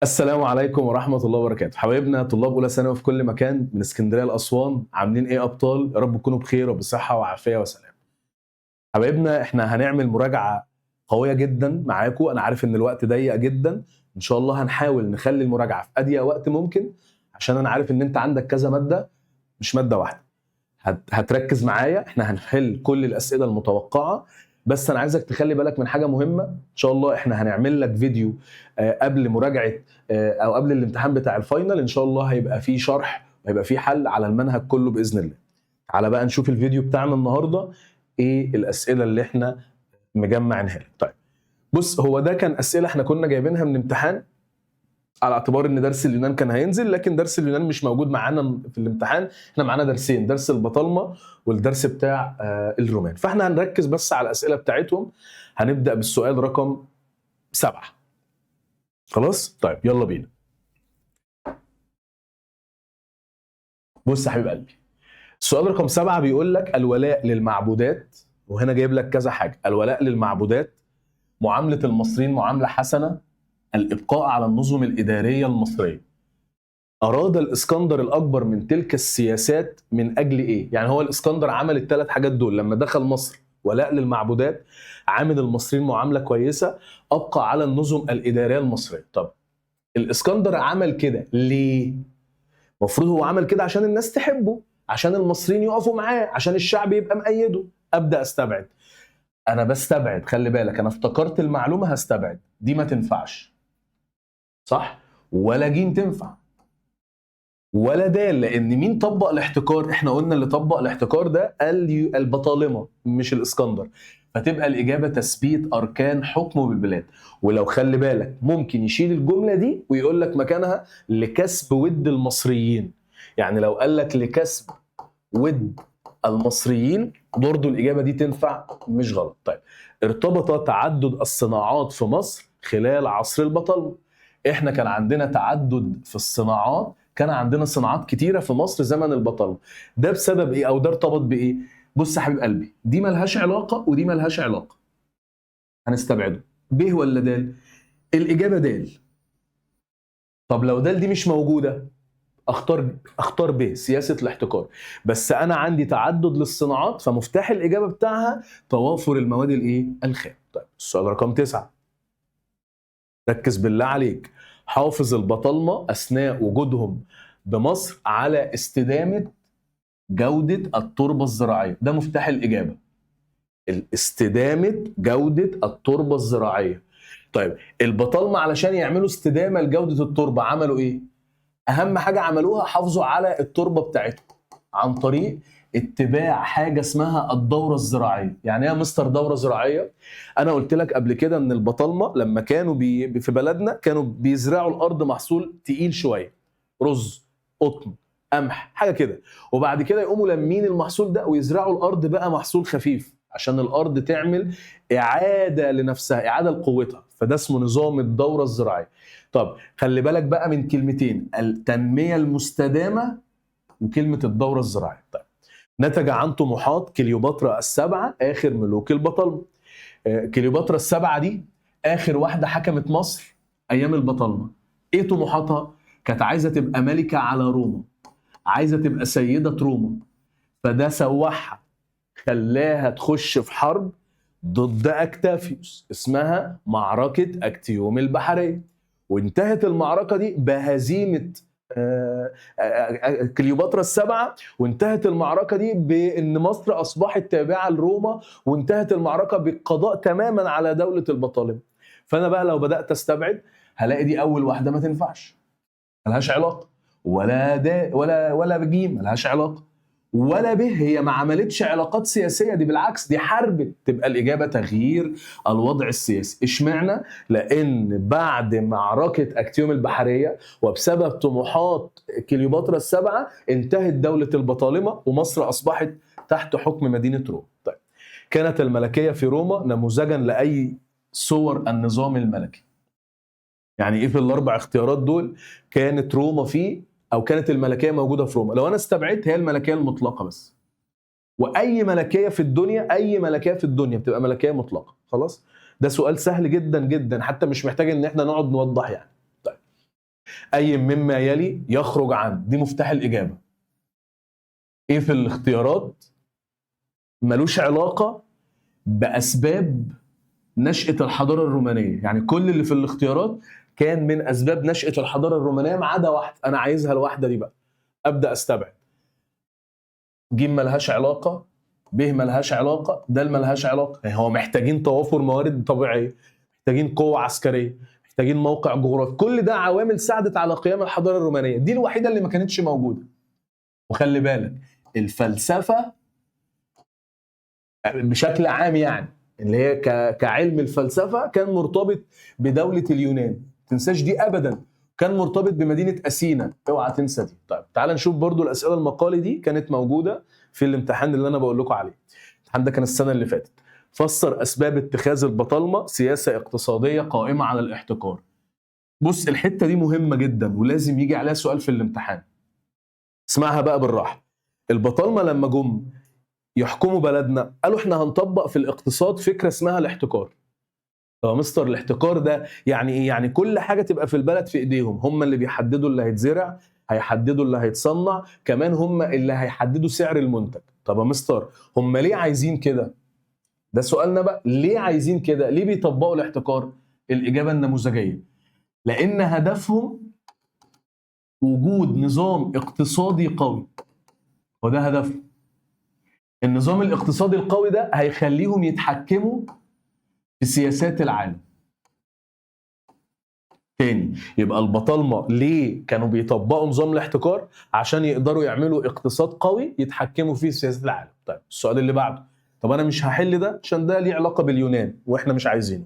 السلام عليكم ورحمة الله وبركاته. حبايبنا طلاب أولى ثانوي في كل مكان من اسكندرية لأسوان، عاملين إيه أبطال؟ يا رب تكونوا بخير وبصحة وعافية وسلام. حبايبنا إحنا هنعمل مراجعة قوية جدًا معاكم، أنا عارف إن الوقت ضيّق جدًا، إن شاء الله هنحاول نخلّي المراجعة في أضيق وقت ممكن، عشان أنا عارف إن أنت عندك كذا مادة مش مادة واحدة. هتركّز معايا، إحنا هنحل كل الأسئلة المتوقعة، بس أنا عايزك تخلّي بالك من حاجة مهمة، إن شاء الله إحنا هنعمل لك فيديو قبل مراجعة أو قبل الامتحان بتاع الفاينل، إن شاء الله هيبقى فيه شرح وهيبقى فيه حل على المنهج كلّه بإذن الله. تعالَ بقى نشوف الفيديو بتاعنا النهارده، إيه الأسئلة اللي إحنا مجمّعينها لك. طيب بُص، هو ده كان أسئلة إحنا كنا جايبينها من امتحان على اعتبار إن درس اليونان كان هينزل، لكن درس اليونان مش موجود معانا في الامتحان، إحنا معانا درسين، درس البطالمة والدرس بتاع الرومان، فإحنا هنركّز بس على الأسئلة بتاعتهم، هنبدأ بالسؤال رقم 7. خلاص؟ طيب يالّا بينا. بُص يا حبيب قلبي، السؤال رقم 7 بيقول لك الولاء للمعبودات، وهنا جايب لك كذا حاجة، الولاء للمعبودات، معاملة المصريين معاملة حسنة، الإبقاء على النظم الإدارية المصرية. أراد الإسكندر الأكبر من تلك السياسات من أجل إيه؟ يعني هو الإسكندر عمل ال3 حاجات دول لمّا دخل مصر، ولاء للمعبودات، عامل المصريين معاملة كويسة، أبقى على النظم الإدارية المصرية. طب الإسكندر عمل كده ليه؟ المفروض هو عمل كده عشان الناس تحبه، عشان المصريين يقفوا معاه، عشان الشعب يبقى مأيده. أبدأ أستبعد. أنا باستبعد، خلّي بالك، أنا افتكرت المعلومة هاستبعد، دي ما تنفعش. صح؟ ولا ج تنفع. ولا د، لأن مين طبّق الاحتكار؟ إحنا قُلنا اللي طبّق الاحتكار ده البطالمة مش الإسكندر، فتبقى الإجابة تثبيت أركان حكمه بالبلاد، ولو خلّي بالك ممكن يشيل الجملة دي ويقول لك مكانها لكسب وِد المصريين، يعني لو قال لك لكسب وِد المصريين برضه الإجابة دي تنفع مش غلط. طيب ارتبط تعدُّد الصناعات في مصر خلال عصر البطالمة، إحنا كان عندنا تعدُّد في الصناعات، كان عندنا صناعات كتيرة في مصر زمن البطالمة، ده بسبب إيه أو ده ارتبط بإيه؟ بُص يا حبيب قلبي، دي ما لهاش علاقة ودي ما لهاش علاقة، هنستبعده، ب والّا د؟ الإجابة د. طب لو د دي مش موجودة أختار ب، سياسة الاحتكار، بس أنا عندي تعدُّد للصناعات فمفتاح الإجابة بتاعها توافر المواد الإيه؟ الخام. طيب السؤال رقم 9، ركّز بالله عليك، حافظ البطالمة أثناء وجودهم بمصر على استدامة جودة التربة الزراعية، ده مفتاح الإجابة، استدامة جودة التربة الزراعية. طيب البطالمة علشان يعملوا استدامة لجودة التربة عملوا إيه؟ أهم حاجة عملوها حافظوا على التربة بتاعتهم عن طريق اتباع حاجة اسمها الدورة الزراعية. يعني إيه يا مستر دورة زراعية؟ أنا قُلت لك قبل كده إن البطالمة لمّا كانوا في بلدنا كانوا بيزرعوا الأرض محصول تقيل شوية، رز، قطن، قمح، حاجة كده، وبعد كده يقوموا لامين المحصول ده ويزرعوا الأرض بقى محصول خفيف، عشان الأرض تعمل إعادة لنفسها، إعادة لقوتها، فده اسمه نظام الدورة الزراعية. طب خلّي بالك بقى من كلمتين، التنمية المستدامة وكلمة الدورة الزراعية. طيب نتج عن طموحات كليوباترا السبعة آخر ملوك البطالمة. كليوباترا السبعة دي آخر واحدة حكمت مصر أيام البطالمة. إيه طموحاتها؟ كانت عايزة تبقى ملكة على روما، عايزة تبقى سيدة روما، فده سوّحها، خلّاها تخش في حرب ضد أكتافيوس اسمها معركة أكتيوم البحرية، وانتهت المعركة دي بهزيمة كليوباترا السبعة، وانتهت المعركة دي بإن مصر أصبحت تابعة لروما، وانتهت المعركة بالقضاء تمامًا على دولة البطالمة. فأنا بقى لو بدأت أستبعد هالاقي دي أول واحدة ما تنفعش، ما لهاش علاقة، ولا د ولا ج ما لهاش علاقة، ولا ب هي ما عملتش علاقات سياسية، دي بالعكس دي حاربت، تبقى الإجابة تغيير الوضع السياسي. اشمعنى؟ لأن بعد معركة أكتيوم البحرية وبسبب طموحات كليوباترا السبعة انتهت دولة البطالمة ومصر أصبحت تحت حكم مدينة روما. طيب كانت الملكية في روما نموذجا لأي صور النظام الملكي. يعني إيه في ال4 اختيارات دول كانت روما فيه أو كانت الملكية موجودة في روما؟ لو أنا استبعدت هي الملكية المطلقة بس. وأي ملكية في الدنيا، أي ملكية في الدنيا بتبقى ملكية مطلقة، خلاص؟ ده سؤال سهل جدًا، جدًا، حتى مش محتاج إن إحنا نقعد نوضّح يعني. طيب اي مما يلي يخرج عن، دي مفتاح الاجابه. ايه في الاختيارات ملوش علاقه باسباب نشأة الحضاره الرومانيه؟ يعني كل اللي في الاختيارات كان من اسباب نشأة الحضاره الرومانيه ما عدا واحده، انا عايزها الواحده دي بقى. ابدا استبعد. ج ملهاش علاقه، ب ملهاش علاقه، د ملهاش علاقه. يعني هو محتاجين توافر موارد طبيعيه، محتاجين قوه عسكريه، محتاجين موقع جغرافي، كل ده عوامل ساعدت على قيام الحضاره الرومانيه. دي الوحيده اللي ما كانتش موجوده. وخلي بالك الفلسفه بشكل عام يعني اللي هي كعلم الفلسفه كان مرتبط بدوله اليونان، ما تنساش دي ابدا. كان مرتبط بمدينه اثينا، اوعى تنسى دي. طيب تعال نشوف برضو الاسئله المقالي دي كانت موجوده في الامتحان اللي انا بقول لكم عليه. الامتحان ده كان السنه اللي فاتت. فسر اسباب اتخاذ البطالمه سياسه اقتصاديه قائمه على الاحتكار. بص الحته دي مهمه جدا ولازم يجي عليها سؤال في الامتحان. اسمعها بقى بالراحه. البطالمه لما جم يحكموا بلدنا قالوا احنا هنطبق في الاقتصاد فكره اسمها الاحتكار. طب مستر الاحتكار ده يعني ايه؟ يعني كل حاجه تبقى في البلد في ايديهم، هم اللي بيحددوا اللي هيتزرع، هيحددوا اللي هيتصنع، كمان هم اللي هيحددوا سعر المنتج. طب يا مستر هم ليه عايزين كده؟ ده سؤالنا بقى، ليه عايزين كده؟ ليه بيطبقوا الاحتكار؟ الاجابه النموذجيه. لان هدفهم وجود نظام اقتصادي قوي، وده هدفهم. النظام الاقتصادي القوي ده هيخليهم يتحكموا في سياسات العالم. تاني، يبقى البطالمه ليه كانوا بيطبقوا نظام الاحتكار؟ عشان يقدروا يعملوا اقتصاد قوي يتحكموا فيه سياسات العالم. طيب السؤال اللي بعده، طب انا مش هحل ده عشان ده ليه علاقه باليونان واحنا مش عايزينه.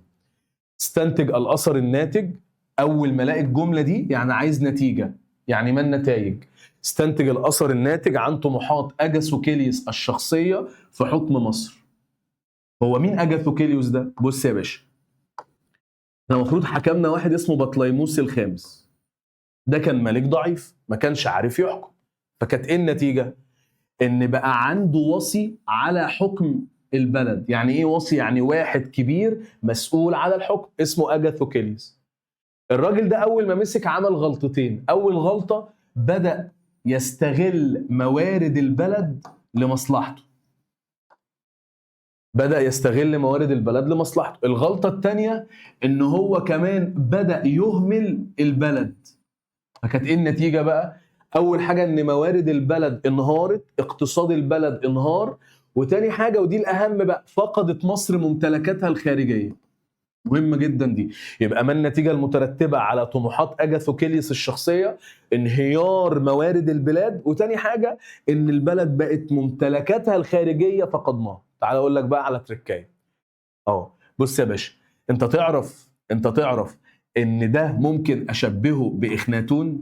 استنتج الاثر الناتج. اول ما الاقي الجمله دي يعني عايز نتيجه، يعني ما النتائج؟ استنتج الاثر الناتج عن طموحات اجاثوكيليوس الشخصيه في حكم مصر. هو مين اجاثوكيليوس ده؟ بص يا باشا، احنا المفروض حكمنا واحد اسمه بطليموس الخامس. ده كان ملك ضعيف ما كانش عارف يحكم، فكانت ايه النتيجه؟ ان بقى عنده وصي على حكم البلد. يعني ايه وصي؟ يعني واحد كبير مسؤول على الحكم اسمه اجاثوكيليوس. الراجل ده اول ما مسك عمل غلطتين. اول غلطه بدأ يستغل موارد البلد لمصلحته. بدأ يستغل موارد البلد لمصلحته. الغلطة الثانية ان هو كمان بدأ يهمل البلد. فكانت ايه النتيجة بقى؟ اول حاجة ان موارد البلد انهارت، اقتصاد البلد انهار، وتاني حاجة ودي الاهم بقى، فقدت مصر ممتلكاتها الخارجية. مهمة جدا دي. يبقى ما النتيجة المترتبة على طموحات اجاثوكيليوس الشخصية؟ انهيار موارد البلاد، وتاني حاجة ان البلد بقت ممتلكاتها الخارجية فقدناها. تعال اقول لك بقى على تركايه. بص يا باشا، انت تعرف ان ده ممكن اشبهه باخناتون.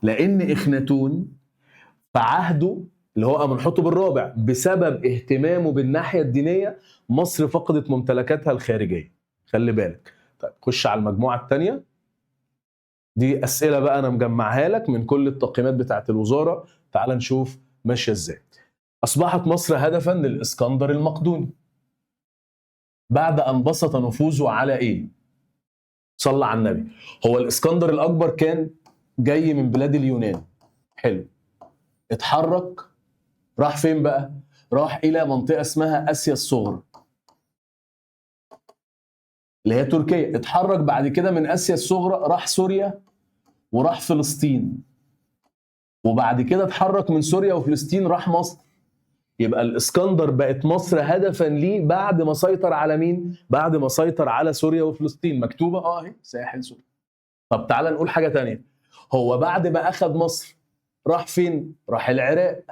لان اخناتون في عهده اللي هو امنحتب الرابع بسبب اهتمامه بالناحيه الدينيه مصر فقدت ممتلكاتها الخارجيه. خلي بالك. طيب خش على المجموعه الثانيه. دي اسئله بقى انا مجمعها لك من كل التقييمات بتاعه الوزاره. تعال نشوف ماشيه ازاي. اصبحت مصر هدفا للاسكندر المقدوني بعد ان بسط نفوذه على ايه؟ صلى على النبي. هو الاسكندر الاكبر كان جاي من بلاد اليونان. حلو. اتحرك، راح فين بقى؟ راح الى منطقه اسمها اسيا الصغرى اللي هي تركيا. اتحرك بعد كده من اسيا الصغرى راح سوريا وراح فلسطين، وبعد كده اتحرك من سوريا وفلسطين راح مصر. يبقى الاسكندر بقت مصر هدفا ليه بعد ما سيطر على مين؟ بعد ما سيطر على سوريا وفلسطين. مكتوبه اهي ساحل سوريا. طب تعالى نقول حاجه تانية. هو بعد ما اخذ مصر راح فين؟ راح العراق.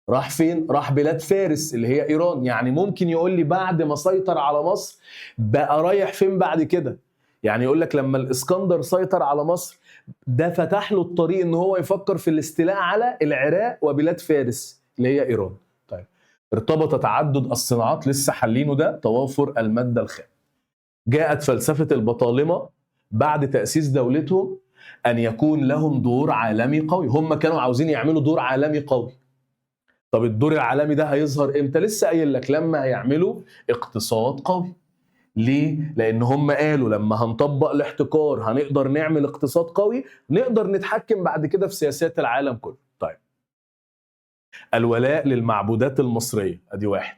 راح فين؟ راح بلاد فارس اللي هي ايران. يعني ممكن يقول لي بعد ما سيطر على مصر بقى رايح فين بعد كده؟ يعني يقول لك لما الاسكندر سيطر على مصر ده فتح له الطريق ان هو يفكر في الاستيلاء على العراق وبلاد فارس اللي هي ايران. طيب ارتبط تعدد الصناعات، لسه حلينه ده، توافر الماده الخام. جاءت فلسفه البطالمه بعد تاسيس دولتهم ان يكون لهم دور عالمي قوي. هم كانوا عاوزين يعملوا دور عالمي قوي. طب الدور العالمي ده هيظهر امتى؟ لسه قايل لك لما هيعملوا اقتصاد قوي. ليه؟ لأن هم قالوا لما هنطبق الاحتكار هنقدر نعمل اقتصاد قوي، نقدر نتحكم بعد كده في سياسات العالم كله. طيب، الولاء للمعبودات المصرية ادي واحد.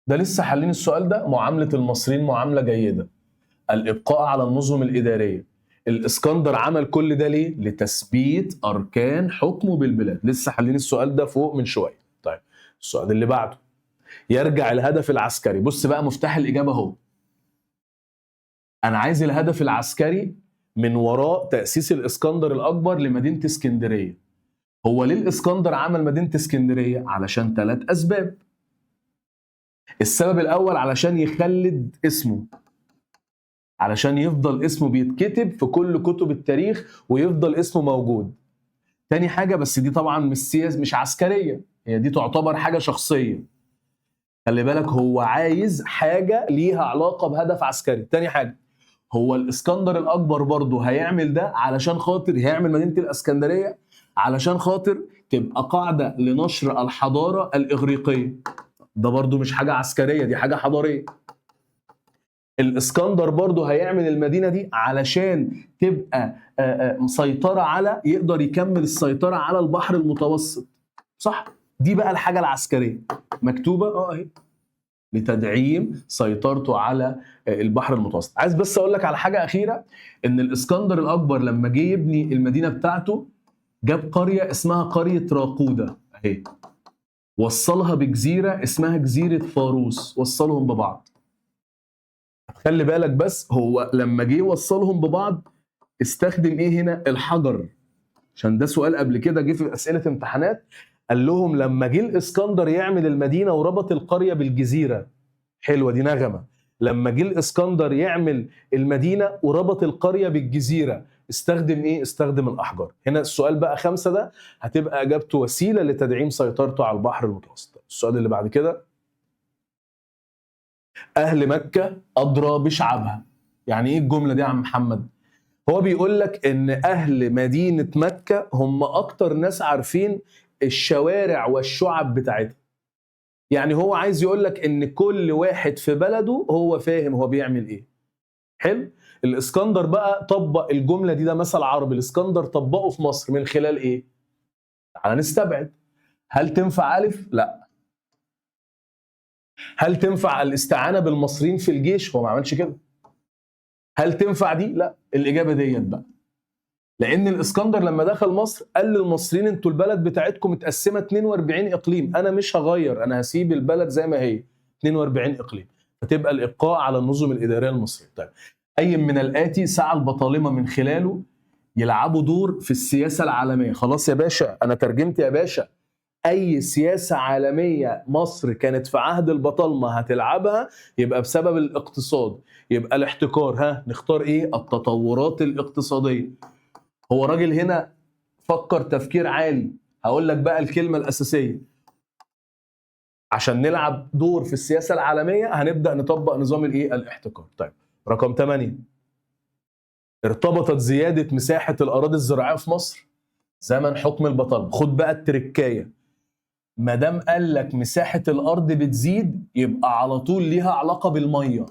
ده لسه حالين السؤال ده. معاملة المصريين معاملة جيدة، الإبقاء على النظم الإدارية. الإسكندر عمل كل ده ليه؟ لتثبيت أركان حكمه بالبلاد. لسه حالين السؤال ده فوق من شوية. طيب، السؤال اللي بعده، يرجع الهدف العسكري. بص بقى مفتاح الإجابة اهو. أنا عايز الهدف العسكري من وراء تأسيس الإسكندر الأكبر لمدينة اسكندرية. هو ليه الإسكندر عمل مدينة اسكندرية؟ علشان 3 أسباب. السبب الأول علشان يخلد اسمه، علشان يفضل اسمه بيتكتب في كل كتب التاريخ ويفضل اسمه موجود. تاني حاجة، بس دي طبعا مش عسكرية، هي دي تعتبر حاجة شخصية. خلي بالك، هو عايز حاجة ليها علاقة بهدف عسكري. تاني حاجة، هو الإسكندر الأكبر برضه هيعمل ده علشان خاطر هيعمل مدينة الإسكندرية علشان خاطر تبقى قاعدة لنشر الحضارة الإغريقية. ده برضه مش حاجة عسكرية، دي حاجة حضارية. الاسكندر برضه هيعمل المدينه دي علشان تبقى مسيطره على، يقدر يكمل السيطره على البحر المتوسط. صح؟ دي بقى الحاجه العسكريه مكتوبه اهي، لتدعيم سيطرته على البحر المتوسط. عايز بس اقول لك على حاجه اخيره، ان الاسكندر الاكبر لما جه يبني المدينه بتاعته جاب قريه اسمها قريه راقوده اهي، وصلها بجزيره اسمها جزيره فاروس، وصلهم ببعض. خلي بالك بس، هو لما جه يوصلهم ببعض استخدم ايه هنا؟ الحجر. عشان ده سؤال قبل كده جه في اسئله امتحانات، قال لهم لما جه الاسكندر يعمل المدينه وربط القريه بالجزيره. حلوه دي نغمه. لما جه الاسكندر يعمل المدينه وربط القريه بالجزيره استخدم ايه؟ استخدم الاحجار. هنا السؤال بقى 5 ده هتبقى اجابته وسيله لتدعيم سيطرته على البحر المتوسط. السؤال اللي بعد كده، أهل مكة أدرى بشعبها. يعني إيه الجملة دي يا عم محمد؟ هو بيقول لك إن أهل مدينة مكة هم أكتر ناس عارفين الشوارع والشعب بتاعتها. يعني هو عايز يقول لك إن كل واحد في بلده هو فاهم هو بيعمل إيه. حلو؟ الإسكندر بقى طبق الجملة دي، ده مثل عربي، الإسكندر طبقه في مصر من خلال إيه؟ تعال نستبعد. هل تنفع ألف؟ لا. هل تنفع الاستعانة بالمصريين في الجيش؟ هو ما عملش كده. هل تنفع دي؟ لا. الإجابة ديت بقى، لأن الإسكندر لما دخل مصر قال للمصريين انتوا البلد بتاعتكم متقسمة 42 إقليم، أنا مش هغير، أنا هسيب البلد زي ما هي 42 إقليم، فتبقى الإبقاء على النظم الإدارية المصرية. طيب، أي من الآتي سعى البطالمة من خلاله يلعبوا دور في السياسة العالمية؟ خلاص يا باشا، أنا ترجمت يا باشا. أي سياسة عالمية مصر كانت في عهد البطالمة هتلعبها يبقى بسبب الاقتصاد، يبقى الاحتكار. ها، نختار إيه؟ التطورات الاقتصادية. هو راجل هنا فكر تفكير عالي. هقول لك بقى الكلمة الأساسية، عشان نلعب دور في السياسة العالمية هنبدأ نطبق نظام الإيه؟ الاحتكار. طيب، رقم 8، ارتبطت زيادة مساحة الأراضي الزراعية في مصر زمن حكم البطالمة. خد بقى التركاية، ما دام قال لك مساحة الأرض بتزيد يبقى على طول ليها علاقة بالمية.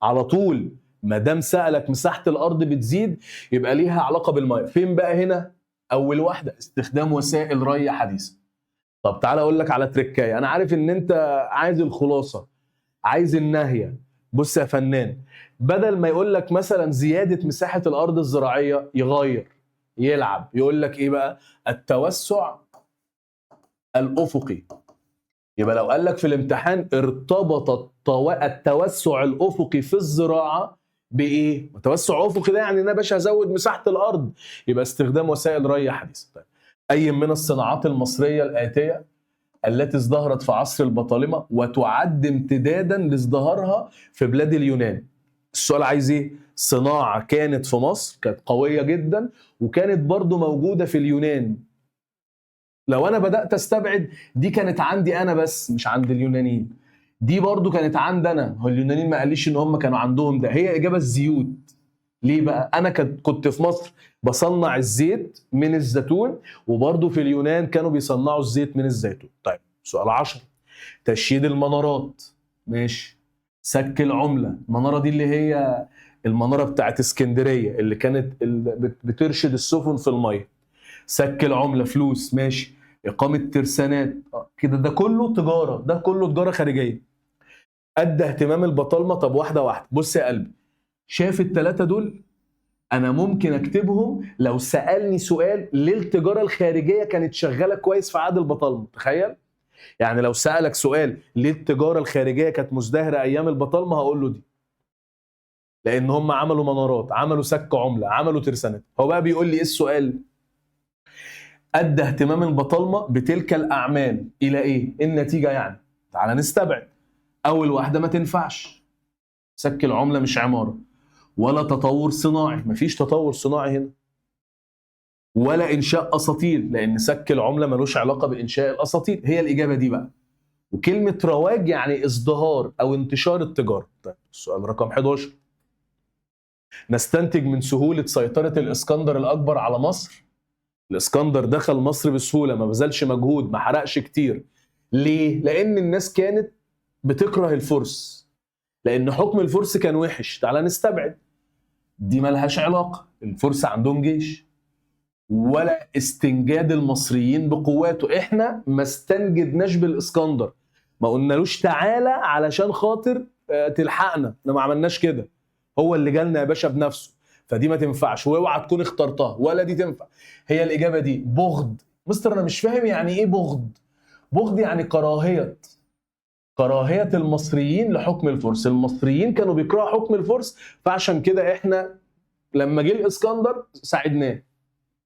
على طول ما دام سألك مساحة الأرض بتزيد يبقى ليها علاقة بالمية. فين بقى هنا؟ أول واحدة، استخدام وسائل ري حديثة. طب تعالى أقول لك على تركاية، أنا عارف إن أنت عايز الخلاصة، عايز النهية. بص يا فنان، بدل ما يقول لك مثلا زيادة مساحة الأرض الزراعية، يغير، يلعب، يقول لك إيه بقى؟ التوسع الأفقي. يبقى لو قال لك في الامتحان ارتبط التوسع الأفقي في الزراعة بإيه؟ توسع أفقي ده يعني إن أنا باشا هزود مساحة الأرض، يبقى استخدام وسائل ري حديثة. طيب، أي من الصناعات المصرية الآتية التي ازدهرت في عصر البطالمة وتعد امتدادا لازدهارها في بلاد اليونان؟ السؤال عايز ايه؟ صناعة كانت في مصر كانت قوية جدا وكانت برضو موجودة في اليونان. لو انا بدأت استبعد دي كانت عندي انا بس مش عند اليونانيين، دي برضو كانت عندي انا، هو اليونانيين ما قاليش ان هم كانوا عندهم ده. هي اجابة الزيوت. ليه بقى؟ انا كنت في مصر بصنع الزيت من الزيتون، وبرضو في اليونان كانوا بيصنعوا الزيت من الزيتون. طيب، سؤال 10، تشييد المنارات. ماشي، سك العملة، المنارة دي اللي هي المنارة بتاعت اسكندرية اللي كانت بترشد السفن في المية. سك العملة فلوس، ماشي. إقامة ترسانات، كده ده كله تجارة، ده كله تجارة خارجية. أدى اهتمام البطالمة. طب واحدة واحدة، بص يا قلبي، شايف التلاتة دول؟ أنا ممكن أكتبهم لو سألني سؤال ليه التجارة الخارجية كانت شغالة كويس في عهد البطالمة. تخيل، يعني لو سألك سؤال ليه التجارة الخارجية كانت مزدهرة أيام البطالمة، هقول له دي. لأن هم عملوا منارات، عملوا سك عملة، عملوا ترسانات. هو بقى بيقول لي إيه السؤال؟ أدى اهتمام البطالمة بتلك الأعمال إلى إيه؟ النتيجة يعني. تعال نستبعد. أول واحدة ما تنفعش، سك العملة مش عمارة، ولا تطور صناعي، مفيش تطور صناعي هنا، ولا إنشاء أساطيل، لأن سك العملة ملوش علاقة بإنشاء الأساطيل. هي الإجابة دي بقى. وكلمة رواج يعني ازدهار أو انتشار التجارة. طيب السؤال رقم 11، نستنتج من سهولة سيطرة الإسكندر الأكبر على مصر. الإسكندر دخل مصر بسهولة، ما بذلش مجهود، ما حرقش كتير. ليه؟ لأن الناس كانت بتكره الفرس، لأن حكم الفرس كان وحش. تعال نستبعد، دي ملهاش علاقة. الفرس عندهم جيش، ولا استنجاد المصريين بقواته. احنا ما استنجدناش بالإسكندر، ما قلنالوش تعالى علشان خاطر تلحقنا، احنا ما عملناش كده. هو اللي جالنا يا باشا بنفسه. فدي ما تنفعش، واوعى تكون اخترتها ولا دي تنفع. هي الإجابة دي. بغض. مستر أنا مش فاهم يعني إيه بغض. بغض يعني كراهية المصريين لحكم الفرس. المصريين كانوا بيكرهوا حكم الفرس، فعشان كده احنا لما جه الإسكندر ساعدناه.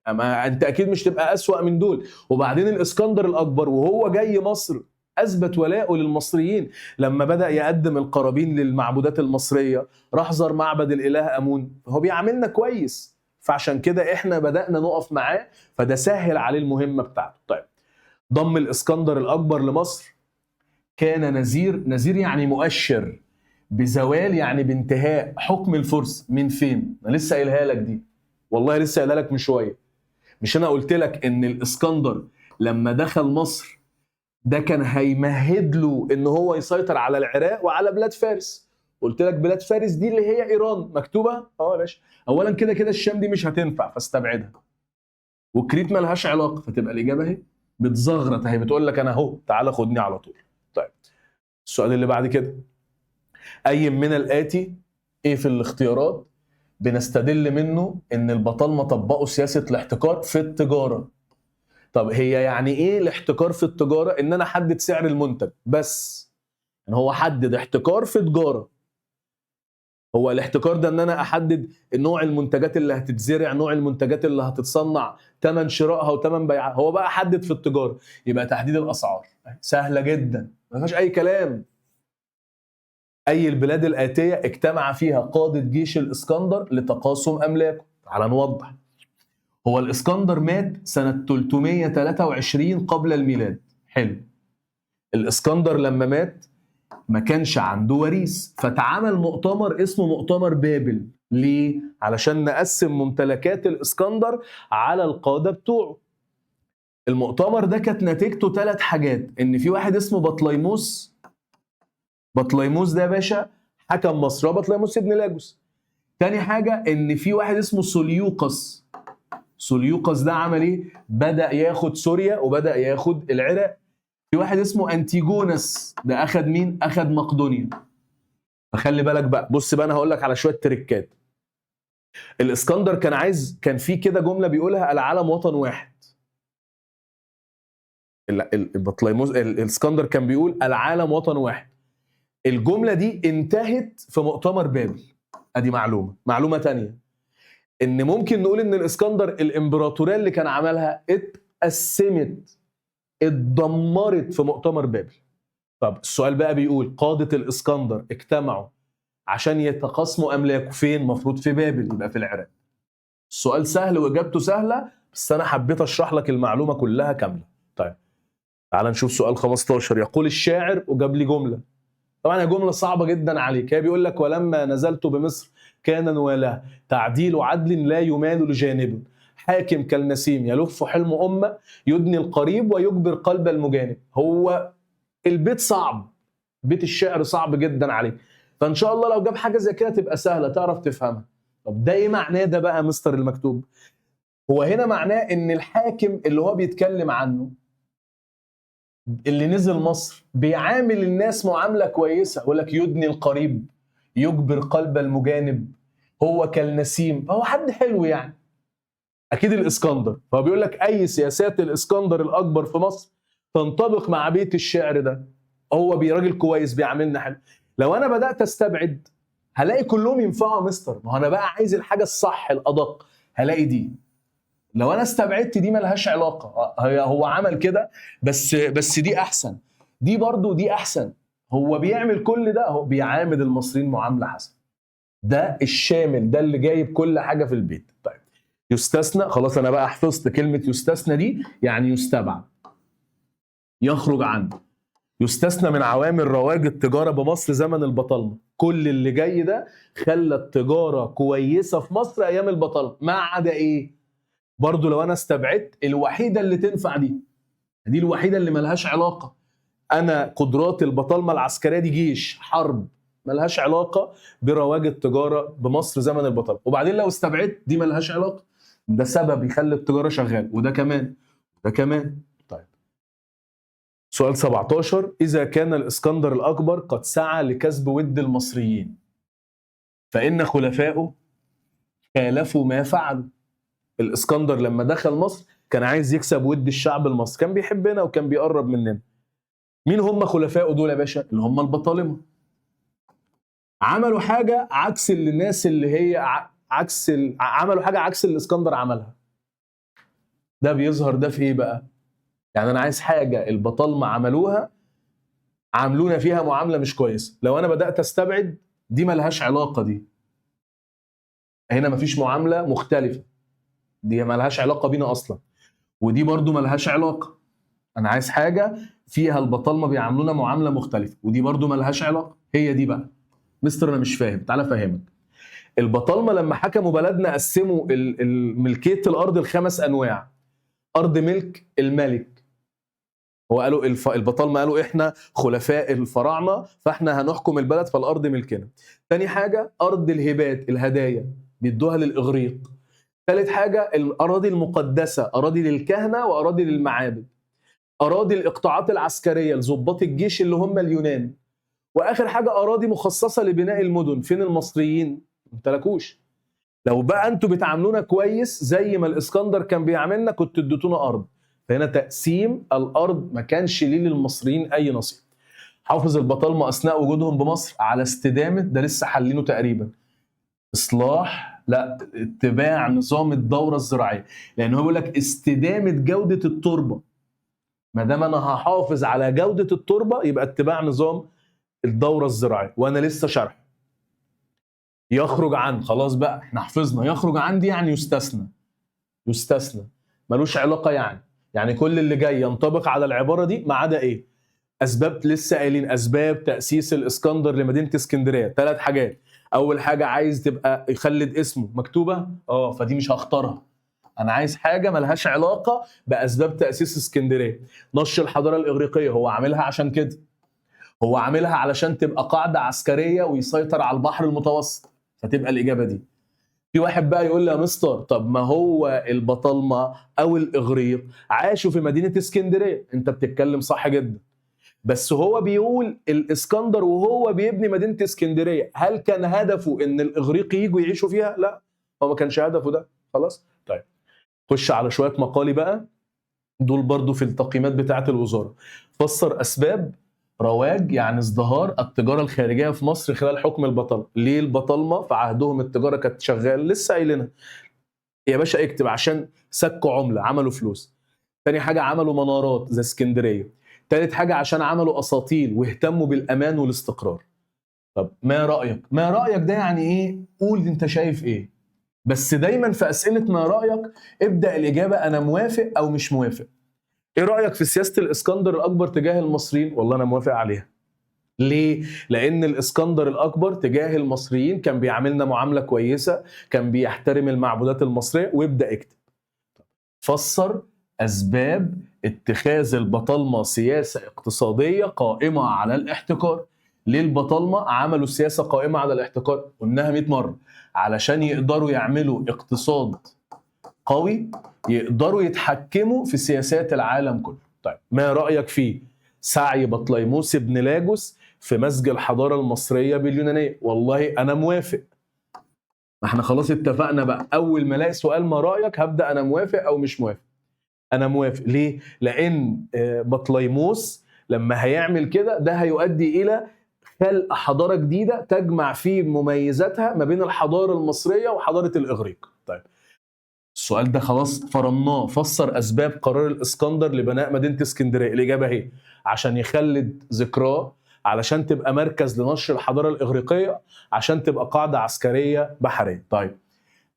اما انت اكيد مش تبقى اسوأ من دول. وبعدين الاسكندر الاكبر وهو جاي مصر اثبت ولاءه للمصريين. لما بدأ يقدم القرابين للمعبودات المصرية، راح زار معبد الاله امون، هو بيعاملنا كويس، فعشان كده احنا بدأنا نقف معاه، فده سهل عليه المهمة بتاعته. طيب، ضم الاسكندر الاكبر لمصر كان نذير يعني مؤشر، بزوال يعني بانتهاء حكم الفرس. من فين؟ انا لسه قايلها لك دي، والله لسه قايلها لك من شويه. مش انا قلت لك ان الاسكندر لما دخل مصر ده كان هيمهد له ان هو يسيطر على العراق وعلى بلاد فارس؟ قلت لك بلاد فارس دي اللي هي ايران، مكتوبه يا باشا. اولا كده كده الشام دي مش هتنفع فاستبعدها، وكريت مالهاش علاقه، فتبقى الاجابه اهي. بتزغرط اهي، بتقول لك انا اهو، تعالى خدني على طول. طيب السؤال اللي بعد كده، اي من الاتي، ايه في الاختيارات بنستدل منه ان البطالمه طبقوا سياسه الاحتكار في التجاره؟ طب هي يعني ايه الاحتكار في التجاره؟ ان انا احدد سعر المنتج بس، ان هو حدد احتكار في تجاره. هو الاحتكار ده ان انا احدد نوع المنتجات اللي هتتزرع، نوع المنتجات اللي هتتصنع، ثمن شرائها وثمن بيعها. هو بقى حدد في التجاره، يبقى تحديد الاسعار. سهله جدا، ما فيهاش اي كلام. اي البلاد الاتيه اجتمع فيها قاده جيش الاسكندر لتقاسم املاكه؟ تعال نوضح. هو الاسكندر مات سنة 323 قبل الميلاد. حلو. الاسكندر لما مات ما كانش عنده وريث، فتعمل مؤتمر اسمه مؤتمر بابل. ليه؟ علشان نقسم ممتلكات الاسكندر على القادة بتوعه. المؤتمر ده كانت نتيجته 3 حاجات: ان في واحد اسمه بطليموس. بطليموس ده يا باشا حكم مصر، هو بطليموس ابن لاجوس. تاني حاجة ان في واحد اسمه سوليوقس. سوليوقس ده عمل ايه؟ بدأ ياخد سوريا وبدأ ياخد العراق. في واحد اسمه انتيجونس، ده اخد مين؟ اخد مقدونيا. فخلي بالك بقى، بص بقى انا هقول لك على شويه تريكات. الاسكندر كان عايز، كان في كده جمله بيقولها: العالم وطن واحد. البطليموس الاسكندر كان بيقول العالم وطن واحد. الجمله دي انتهت في مؤتمر بابل. ادي معلومه تانية، ان ممكن نقول ان الاسكندر الامبراطوريه اللي كان عملها اتقسمت، اتدمرت في مؤتمر بابل. طب السؤال بقى بيقول قادة الاسكندر اجتمعوا عشان يتقاسموا املاكه فين؟ المفروض في بابل، يبقى في العراق. السؤال سهل واجابته سهله، بس انا حبيت اشرح لك المعلومه كلها كامله. طيب تعال نشوف سؤال 15. يقول الشاعر، وجاب لي جمله، طبعا هي جمله صعبه جدا عليك. هي بيقول لك: ولما نزلت بمصر كان نواله تعديل عدل لا يمال لجانب، حاكم كالنسيم يلف حلم امه، يدني القريب ويجبر قلب المجانب. هو البيت صعب، بيت الشعر صعب جدا عليك، فان شاء الله لو جاب حاجه زي كده تبقى سهله تعرف تفهمها. طب ده ايه معناه ده بقى مستر المكتوب؟ هو هنا معناه ان الحاكم اللي هو بيتكلم عنه اللي نزل مصر بيعامل الناس معامله كويسه، يقول لك يدني القريب يجبر قلب المجانب، هو كالنسيم، هو حد حلو يعني. اكيد الاسكندر، فهو بيقول لك اي سياسات الاسكندر الاكبر في مصر تنطبق مع بيت الشعر ده، هو راجل كويس بيعاملنا حلو. لو انا بدات استبعد هلاقي كلهم ينفعوا مستر، ما هو انا بقى عايز الحاجه الصح الادق، هلاقي دي. لو انا استبعدت دي ملهاش علاقه، هو عمل كده بس دي احسن، دي برضو دي احسن، هو بيعمل كل ده، هو بيعامل المصريين معامله حسنه. ده الشامل، ده اللي جايب كل حاجه في البيت. طيب يستثنى، خلاص انا بقى حفظت كلمه يستثنى دي، يعني يستبعد، يخرج عنه. يستثنى من عوامل رواج التجاره بمصر زمن البطالمه. كل اللي جاي ده خلى التجاره كويسه في مصر ايام البطالمه، ما عدا ايه؟ برضو لو انا استبعدت الوحيده اللي تنفع دي الوحيده اللي ملهاش علاقه. انا قدرات البطالمه العسكريه دي جيش حرب، ملهاش علاقه برواج التجاره بمصر زمن البطالمه. وبعدين لو استبعدت دي ملهاش علاقه، ده سبب يخلي التجاره شغال، وده كمان ده كمان. طيب سؤال 17، اذا كان الاسكندر الاكبر قد سعى لكسب ود المصريين فان خلفائه خالفوا ما فعلوا. الاسكندر لما دخل مصر كان عايز يكسب ود الشعب المصري، كان بيحبنا وكان بيقرب مننا. مين هم خلفائه دول يا باشا؟ اللي هم البطالمه. عملوا حاجه عكس اللي الناس اللي هي عملوا حاجه عكس اللي الاسكندر عملها. ده بيظهر ده في ايه بقى؟ يعني انا عايز حاجه البطالمه عملوها عاملونا فيها معامله مش كويسه. لو انا بدات استبعد دي ملهاش علاقه، دي هنا مفيش معامله مختلفه، دي ملهاش علاقه بينا اصلا، ودي برضو ملهاش علاقه. انا عايز حاجه فيها البطالمه بيعاملونا معامله مختلفه، ودي برضو ملهاش علاقه. هي دي بقى. مستر انا مش فاهم، تعالى افهمك. البطالمه لما حكموا بلدنا قسموا ملكيه الارض لخمس انواع. ارض ملك الملك، هو قالوا البطالمه قالوا احنا خلفاء الفراعنه فاحنا هنحكم البلد فالارض ملكنا. تاني حاجه ارض الهبات الهدايا بيدوها للاغريق. ثالث حاجه الاراضي المقدسه، اراضي للكهنه واراضي للمعابد. اراضي الاقطاعات العسكريه لضباط الجيش اللي هم اليونان. واخر حاجه اراضي مخصصه لبناء المدن. فين المصريين؟ ما امتلكوش. لو بقى انتوا بتعاملونا كويس زي ما الاسكندر كان بيعاملنا كنتوا اديتونا ارض. فهنا تقسيم الارض ما كانش ليه للمصريين اي نصيب. حافظ البطالمه اثناء وجودهم بمصر على استدامه، ده لسه حلينه تقريبا، اصلاح لا اتباع نظام الدوره الزراعيه، لان هو بيقول لك استدامه جوده التربه. ما دام انا هحافظ على جوده التربه يبقى اتباع نظام الدوره الزراعيه، وانا لسه شرح. يخرج عن، خلاص بقى احنا حفظنا يخرج عن دي يعني يستثنى. يستثنى ملوش علاقه يعني كل اللي جاي ينطبق على العباره دي ما عدا ايه؟ اسباب، لسه قايلين اسباب تاسيس الاسكندر لمدينه اسكندريه، ثلاث حاجات. اول حاجه عايز تبقى يخلد اسمه مكتوبه، فدي مش هختارها. انا عايز حاجه ملهاش علاقه باسباب تاسيس اسكندريه. نشر الحضاره الاغريقيه، هو عاملها عشان كده، هو عاملها علشان تبقى قاعده عسكريه ويسيطر على البحر المتوسط، فتبقى الاجابه دي. في واحد بقى يقول لي يا مستر طب ما هو البطالمه او الاغريق عاشوا في مدينه اسكندريه. انت بتتكلم صح جدا، بس هو بيقول الاسكندر وهو بيبني مدينه اسكندريه هل كان هدفه ان الاغريق يجوا يعيشوا فيها؟ لا، هو ما كانش هدفه ده. خلاص. طيب خش على شويه مقالي بقى، دول برضو في التقييمات بتاعه الوزاره. فسر اسباب رواج يعني ازدهار التجاره الخارجيه في مصر خلال حكم البطالمه. ليه البطالمه في عهدهم التجاره كانت شغاله؟ لسه قايلينها يا باشا، اكتب عشان سكوا عمله عملوا فلوس. تاني حاجه عملوا منارات زي اسكندريه. تالت حاجه عشان عملوا اساطيل واهتموا بالامان والاستقرار. طب ما رايك؟ ما رايك ده يعني ايه؟ قول انت شايف ايه. بس دايما في اسئله ما رايك ابدا الاجابه انا موافق او مش موافق. ايه رايك في سياسه الاسكندر الاكبر تجاه المصريين؟ والله انا موافق عليها. ليه؟ لان الاسكندر الاكبر تجاه المصريين كان بيعاملنا معامله كويسه، كان بيحترم المعبودات المصريه. وابدا اكتب. فسر اسباب اتخاذ البطالمه سياسه اقتصاديه قائمه على الاحتكار. ليه البطالمه عملوا سياسه قائمه على الاحتكار؟ قلناها 100 مره، علشان يقدروا يعملوا اقتصاد قوي، يقدروا يتحكموا في سياسات العالم كله. طيب ما رايك في سعي بطليموس ابن لاجوس في مزج الحضاره المصريه باليونانيه؟ والله انا موافق. ما احنا خلاص اتفقنا بقى، اول ما الاقي سؤال ما رايك هبدا انا موافق او مش موافق. انا موافق ليه؟ لان بطليموس لما هيعمل كده ده هيؤدي الى خلق حضاره جديده تجمع في مميزاتها ما بين الحضاره المصريه وحضاره الاغريق. طيب السؤال ده خلاص فرمناه. فسر اسباب قرار الاسكندر لبناء مدينه اسكندريه. الاجابه هي عشان يخلد ذكراه، علشان تبقى مركز لنشر الحضاره الاغريقيه، عشان تبقى قاعده عسكريه بحريه. طيب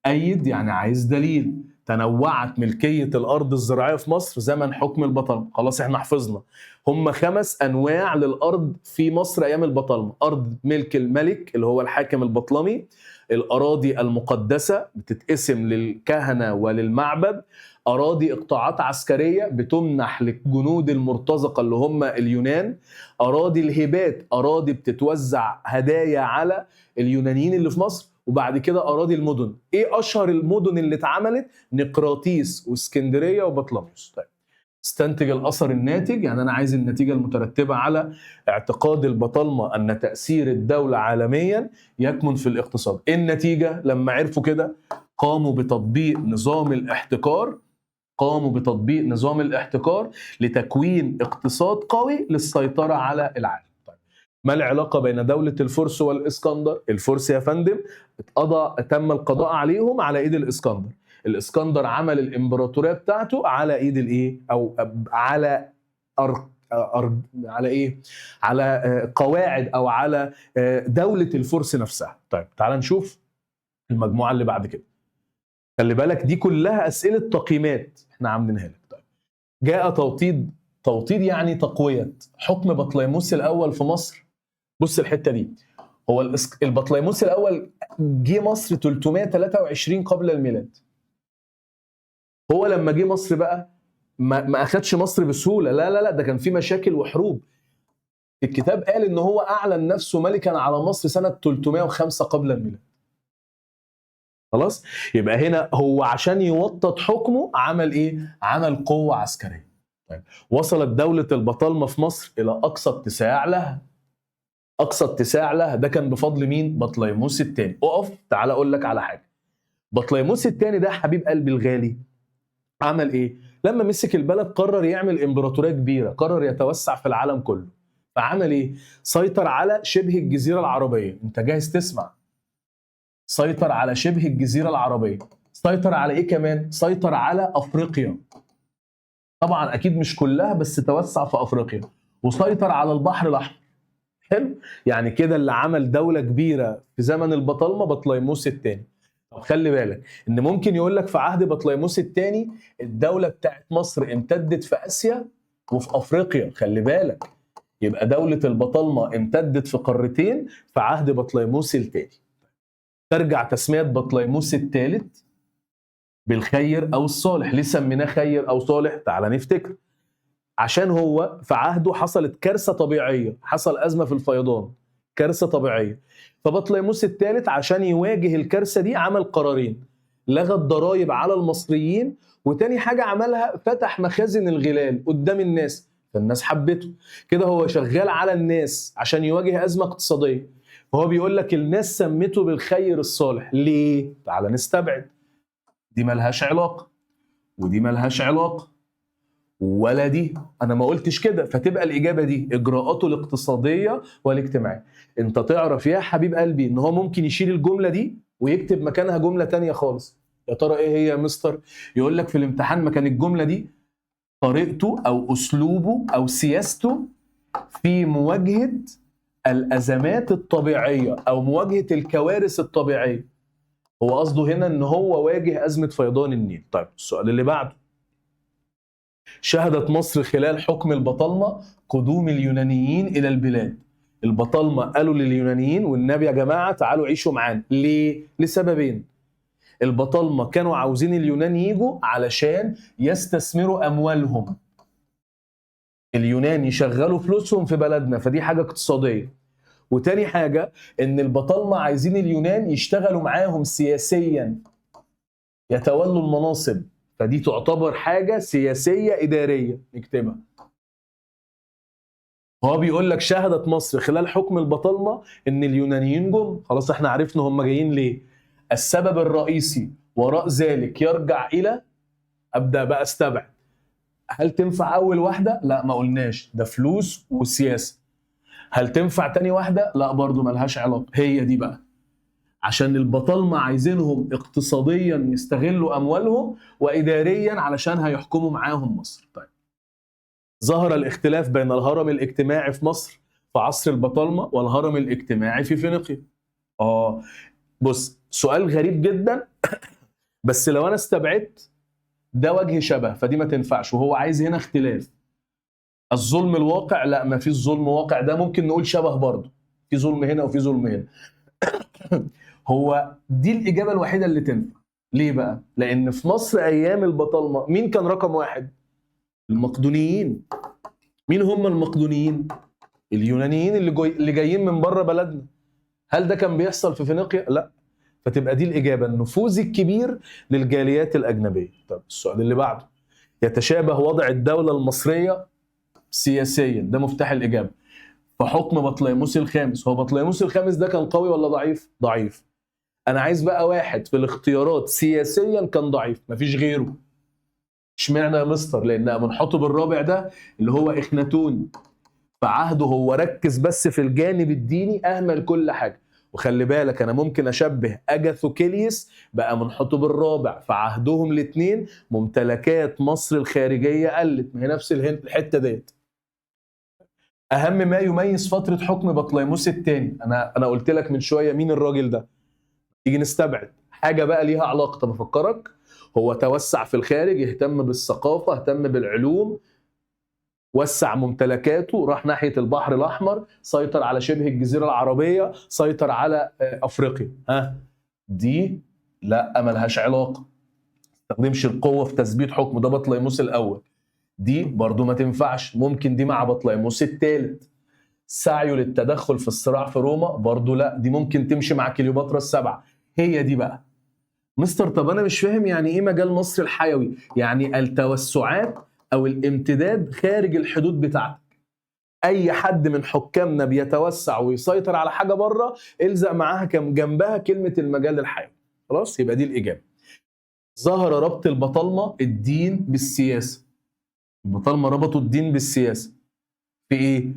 أيد يعني عايز دليل. تنوعت ملكية الأرض الزراعية في مصر زمن حكم البطالمة. خلاص احنا حفظنا هم 5 أنواع للأرض في مصر أيام البطالمة. أرض ملك الملك اللي هو الحاكم البطلمي، الأراضي المقدسة بتتقسم للكهنة وللمعبد، أراضي إقطاعات عسكرية بتمنح للجنود المرتزقة اللي هم اليونان، أراضي الهبات، أراضي بتتوزع هدايا على اليونانيين اللي في مصر، وبعد كده اراضي المدن. ايه اشهر المدن اللي اتعملت؟ نقراطيس واسكندريه وبطليموس. طيب استنتج الاثر الناتج، يعني انا عايز النتيجه المترتبه على اعتقاد البطالمه ان تاثير الدوله عالميا يكمن في الاقتصاد. ايه النتيجه لما عرفوا كده؟ قاموا بتطبيق نظام الاحتكار، لتكوين اقتصاد قوي للسيطره على العالم. ما العلاقة بين دولة الفرس والإسكندر؟ الفرس يا فندم تم القضاء عليهم على إيد الإسكندر. الإسكندر عمل الإمبراطورية بتاعته على إيد الإيه؟ أو على على إيه؟ على قواعد أو على دولة الفرس نفسها. طيب تعال نشوف المجموعة اللي بعد كده. خلي بالك دي كلها أسئلة تقييمات إحنا عاملينها لك. طيب جاء توطيد يعني تقوية حكم بطليموس الأول في مصر. بص الحته دي، هو البطليموس الاول جه مصر 323 قبل الميلاد. هو لما جه مصر بقى ما اخدش مصر بسهوله، لا ده كان في مشاكل وحروب. الكتاب قال ان هو اعلن نفسه ملكا على مصر سنه 305 قبل الميلاد. خلاص، يبقى هنا هو عشان يوطد حكمه عمل ايه؟ عمل قوه عسكريه. طيب وصلت دوله البطالمه في مصر الى اقصى اتساع لها. ده كان بفضل مين؟ بطليموس الثاني. اقف تعال اقول لك على حاجه. بطليموس الثاني ده حبيب قلبي الغالي عمل ايه؟ لما مسك البلد قرر يعمل امبراطوريه كبيره، قرر يتوسع في العالم كله. فعمل ايه؟ سيطر على شبه الجزيره العربيه. انت جاهز تسمع؟ سيطر على شبه الجزيره العربيه. سيطر على ايه كمان؟ سيطر على افريقيا. طبعا اكيد مش كلها، بس توسع في افريقيا. وسيطر على البحر الاحمر. حلو، يعني كده اللي عمل دولة كبيرة في زمن البطالمة بطليموس الثاني. طب خلي بالك ان ممكن يقول لك في عهد بطليموس الثاني الدولة بتاعت مصر امتدت في اسيا وفي افريقيا. خلي بالك، يبقى دولة البطالمة امتدت في قارتين في عهد بطليموس الثاني. ترجع تسمية بطليموس الثالث بالخير او الصالح. ليه سميناه خير او صالح؟ تعال نفتكر. عشان هو في عهده حصلت كارثة طبيعية، حصل أزمة في الفيضان، كارثة طبيعية. فبطليموس الثالث عشان يواجه الكارثة دي عمل قرارين: لغى الضرائب على المصريين، وتاني حاجة عملها فتح مخازن الغلال قدام الناس، فالناس حبته. كده هو شغال على الناس عشان يواجه أزمة اقتصادية. فهو بيقول لك الناس سمته بالخير الصالح. ليه؟ تعال نستبعد. دي ملهاش علاقة ودي ملهاش علاقة ولا دي، انا ما قلتش كده. فتبقى الاجابه دي اجراءاته الاقتصاديه والاجتماعيه. انت تعرف يا حبيب قلبي ان هو ممكن يشيل الجمله دي ويكتب مكانها جمله تانية خالص. يا ترى ايه هي يا مستر؟ يقول لك في الامتحان مكان الجمله دي طريقته او اسلوبه او سياسته في مواجهه الازمات الطبيعيه او مواجهه الكوارث الطبيعيه. هو قصده هنا ان هو واجه ازمه فيضان النيل. طيب السؤال اللي بعده: شهدت مصر خلال حكم البطالمة قدوم اليونانيين إلى البلاد. البطالمة قالوا لليونانيين والنبي يا جماعة تعالوا عيشوا معانا. ليه؟ لسببين. البطالمة كانوا عاوزين اليونان يجوا علشان يستثمروا أموالهم. اليونان يشغلوا فلوسهم في بلدنا، فدي حاجة اقتصادية. وتاني حاجه ان البطالمه عايزين اليونان يشتغلوا معاهم سياسيا، يتولوا المناصب، فدي تعتبر حاجه سياسيه اداريه، نكتبها. هو بيقول لك شهدت مصر خلال حكم البطالمه ان اليونانيين جم، خلاص احنا عرفنا هم جايين ليه. السبب الرئيسي وراء ذلك يرجع الى، ابدا بقى استبعد. هل تنفع اول واحده؟ لا ما قلناش، ده فلوس وسياسه. هل تنفع تاني واحده؟ لا برضو ملهاش علاقه. هي دي بقى، عشان البطالمه عايزينهم اقتصاديا يستغلوا اموالهم، واداريا علشان هيحكموا معاهم مصر. طيب، ظهر الاختلاف بين الهرم الاجتماعي في مصر في عصر البطالمه والهرم الاجتماعي في فينيقيا. بص، سؤال غريب جدا، بس لو انا استبعدت ده وجه شبه فدي ما تنفعش، وهو عايز هنا اختلاف. الظلم الواقع، لا ما فيش ظلم واقع، ده ممكن نقول شبه برضه، في ظلم هنا وفي ظلم هنا. هو دي الإجابة الوحيدة اللي تنفع. ليه بقى؟ لأن في مصر أيام البطالمة مين كان رقم واحد؟ المقدونيين. مين هم المقدونيين؟ اليونانيين اللي جايين من بره بلدنا. هل ده كان بيحصل في فينيقيا؟ لا. فتبقى دي الإجابة، النفوذ الكبير للجاليات الأجنبية. طب السؤال اللي بعده، يتشابه وضع الدولة المصرية سياسيا، ده مفتاح الإجابة، فحكم بطليموس الخامس. هو بطليموس الخامس ده كان قوي ولا ضعيف؟ ضعيف. انا عايز بقى واحد في الاختيارات سياسيا كان ضعيف، مفيش غيره. اشمعنى يا مستر؟ لان امنحتب الرابع ده اللي هو اخناتون، في عهده هو ركز بس في الجانب الديني، اهمل كل حاجه. وخلي بالك انا ممكن اشبه اجاثوكيليس بامنحتب الرابع، في عهدهم الاثنين ممتلكات مصر الخارجيه قلت، ما هي نفس الحته ديت. اهم ما يميز فتره حكم بطليموس الثاني، انا قلت لك من شويه مين الراجل ده. تيجي نستبعد حاجه بقى ليها علاقه. طب افكرك، هو توسع في الخارج، اهتم بالثقافه، اهتم بالعلوم، وسع ممتلكاته، راح ناحيه البحر الاحمر، سيطر على شبه الجزيره العربيه، سيطر على افريقيا. دي لا ملهاش علاقه، ما استخدمش القوه في تثبيت حكمه، ده بطليموس الاول. دي برضو ما تنفعش، ممكن دي مع بطليموس الثالث. سعيه للتدخل في الصراع في روما، برضو لا، دي ممكن تمشي مع كليوباترا السبعة. هي دي بقى. مستر طب انا مش فاهم يعني ايه مجال مصر الحيوي؟ يعني التوسعات او الامتداد خارج الحدود بتاعتك. اي حد من حكامنا بيتوسع ويسيطر على حاجه بره، الزق معاها جنبها كلمه المجال الحيوي. خلاص، يبقى دي الاجابه. ظهر ربط البطالمه الدين بالسياسه. البطالمه ربطوا الدين بالسياسه في ايه؟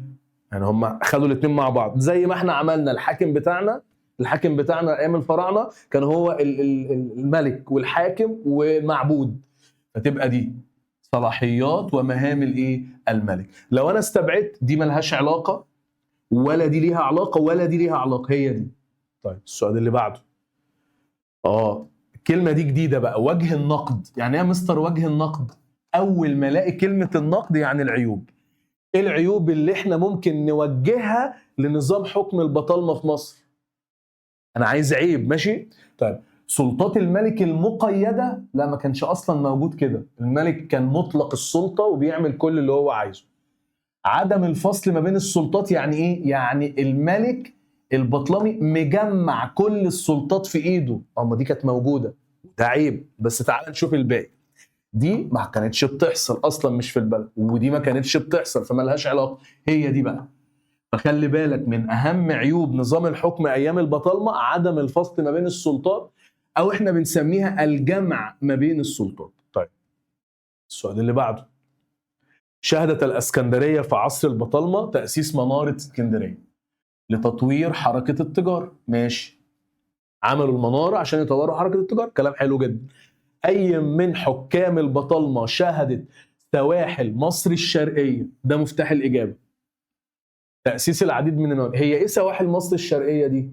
يعني هم خدوا الاثنين مع بعض، زي ما احنا عملنا الحاكم بتاعنا ايام الفراعنه كان هو الملك والحاكم والمعبود. فتبقى دي صلاحيات ومهام الايه؟ الملك. لو انا استبعدت دي ملهاش علاقه، ولا دي ليها علاقه، ولا دي ليها علاقه، هي دي. طيب السؤال اللي بعده، الكلمه دي جديده بقى، وجه النقد. يعني ايه يا مستر وجه النقد؟ اول ما الاقي كلمه النقد يعني العيوب. ايه العيوب اللي احنا ممكن نوجهها لنظام حكم البطالمه في مصر؟ انا عايز عيب، ماشي؟ طيب، سلطات الملك المقيده، لا ما كانش اصلا موجود كده. الملك كان مطلق السلطه وبيعمل كل اللي هو عايزه. عدم الفصل ما بين السلطات، يعني ايه؟ يعني الملك البطلمي مجمع كل السلطات في ايده. ما دي كانت موجوده، ده عيب. بس تعال نشوف الباقي. دي ما كانتش بتحصل اصلا، مش في البلد، ودي ما كانتش بتحصل، فما لهاش علاقه. هي دي بقى. فخلي بالك من اهم عيوب نظام الحكم ايام البطالمه عدم الفصل ما بين السلطات، او احنا بنسميها الجمع ما بين السلطات. طيب السؤال اللي بعده، شهدت الاسكندريه في عصر البطالمه تاسيس مناره اسكندريه لتطوير حركه التجاره. ماشي، عملوا المناره عشان يطوروا حركه التجاره، كلام حلو جدا. اي من حكام البطالمه شهدت سواحل مصر الشرقيه؟ ده مفتاح الاجابه. تاسيس العديد من الموانئ. هي ايه سواحل مصر الشرقيه دي؟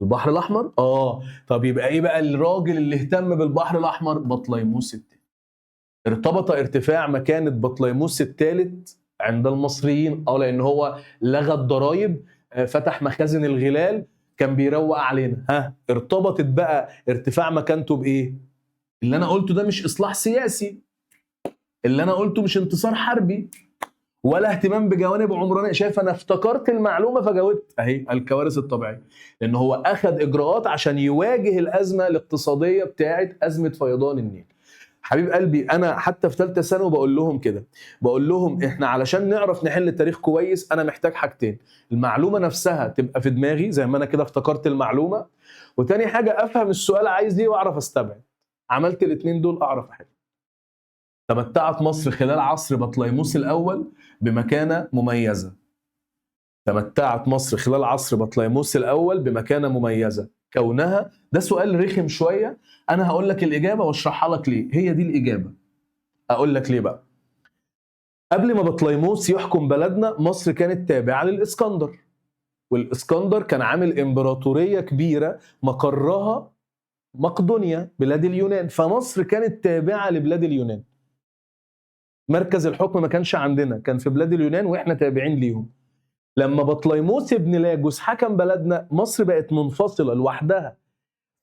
البحر الاحمر. طب يبقى ايه بقى الراجل اللي اهتم بالبحر الاحمر؟ بطليموس الثالث. ارتبط ارتفاع مكانه بطليموس الثالث عند المصريين، لان هو لغى الضرايب، فتح مخازن الغلال، كان بيروق علينا. ارتبطت بقى ارتفاع مكانته بايه؟ اللي انا قلته ده مش اصلاح سياسي، اللي انا قلته مش انتصار حربي، ولا اهتمام بجوانب عمرانيه. شايف، انا افتكرت المعلومه فجاوبت اهي الكوارث الطبيعيه، لان هو اخذ اجراءات عشان يواجه الازمه الاقتصاديه بتاعه ازمه فيضان النيل. حبيب قلبي، انا حتى في ثالثه ثانوي بقول لهم كده، بقول لهم احنا علشان نعرف نحل التاريخ كويس انا محتاج حاجتين: المعلومه نفسها تبقى في دماغي زي ما انا كده افتكرت المعلومه، وتاني حاجه افهم السؤال عايز ايه واعرف استبعد. عملت الاثنين دول اعرف احل. تمتعت مصر خلال عصر بطليموس الاول بمكانه مميزه. تمتعت مصر خلال عصر بطليموس الاول بمكانه مميزه، كونها، ده سؤال رخم شويه، انا هقول لك الاجابه واشرحها لك ليه هي دي الاجابه. اقول لك ليه بقى. قبل ما بطليموس يحكم بلدنا، مصر كانت تابعه للاسكندر، والاسكندر كان عامل امبراطوريه كبيره مقرها مقدونيا بلاد اليونان، فمصر كانت تابعه لبلاد اليونان. مركز الحكم ما كانش عندنا، كان في بلاد اليونان واحنا تابعين ليهم. لما بطليموس ابن لاجوس حكم بلدنا، مصر بقت منفصله لوحدها.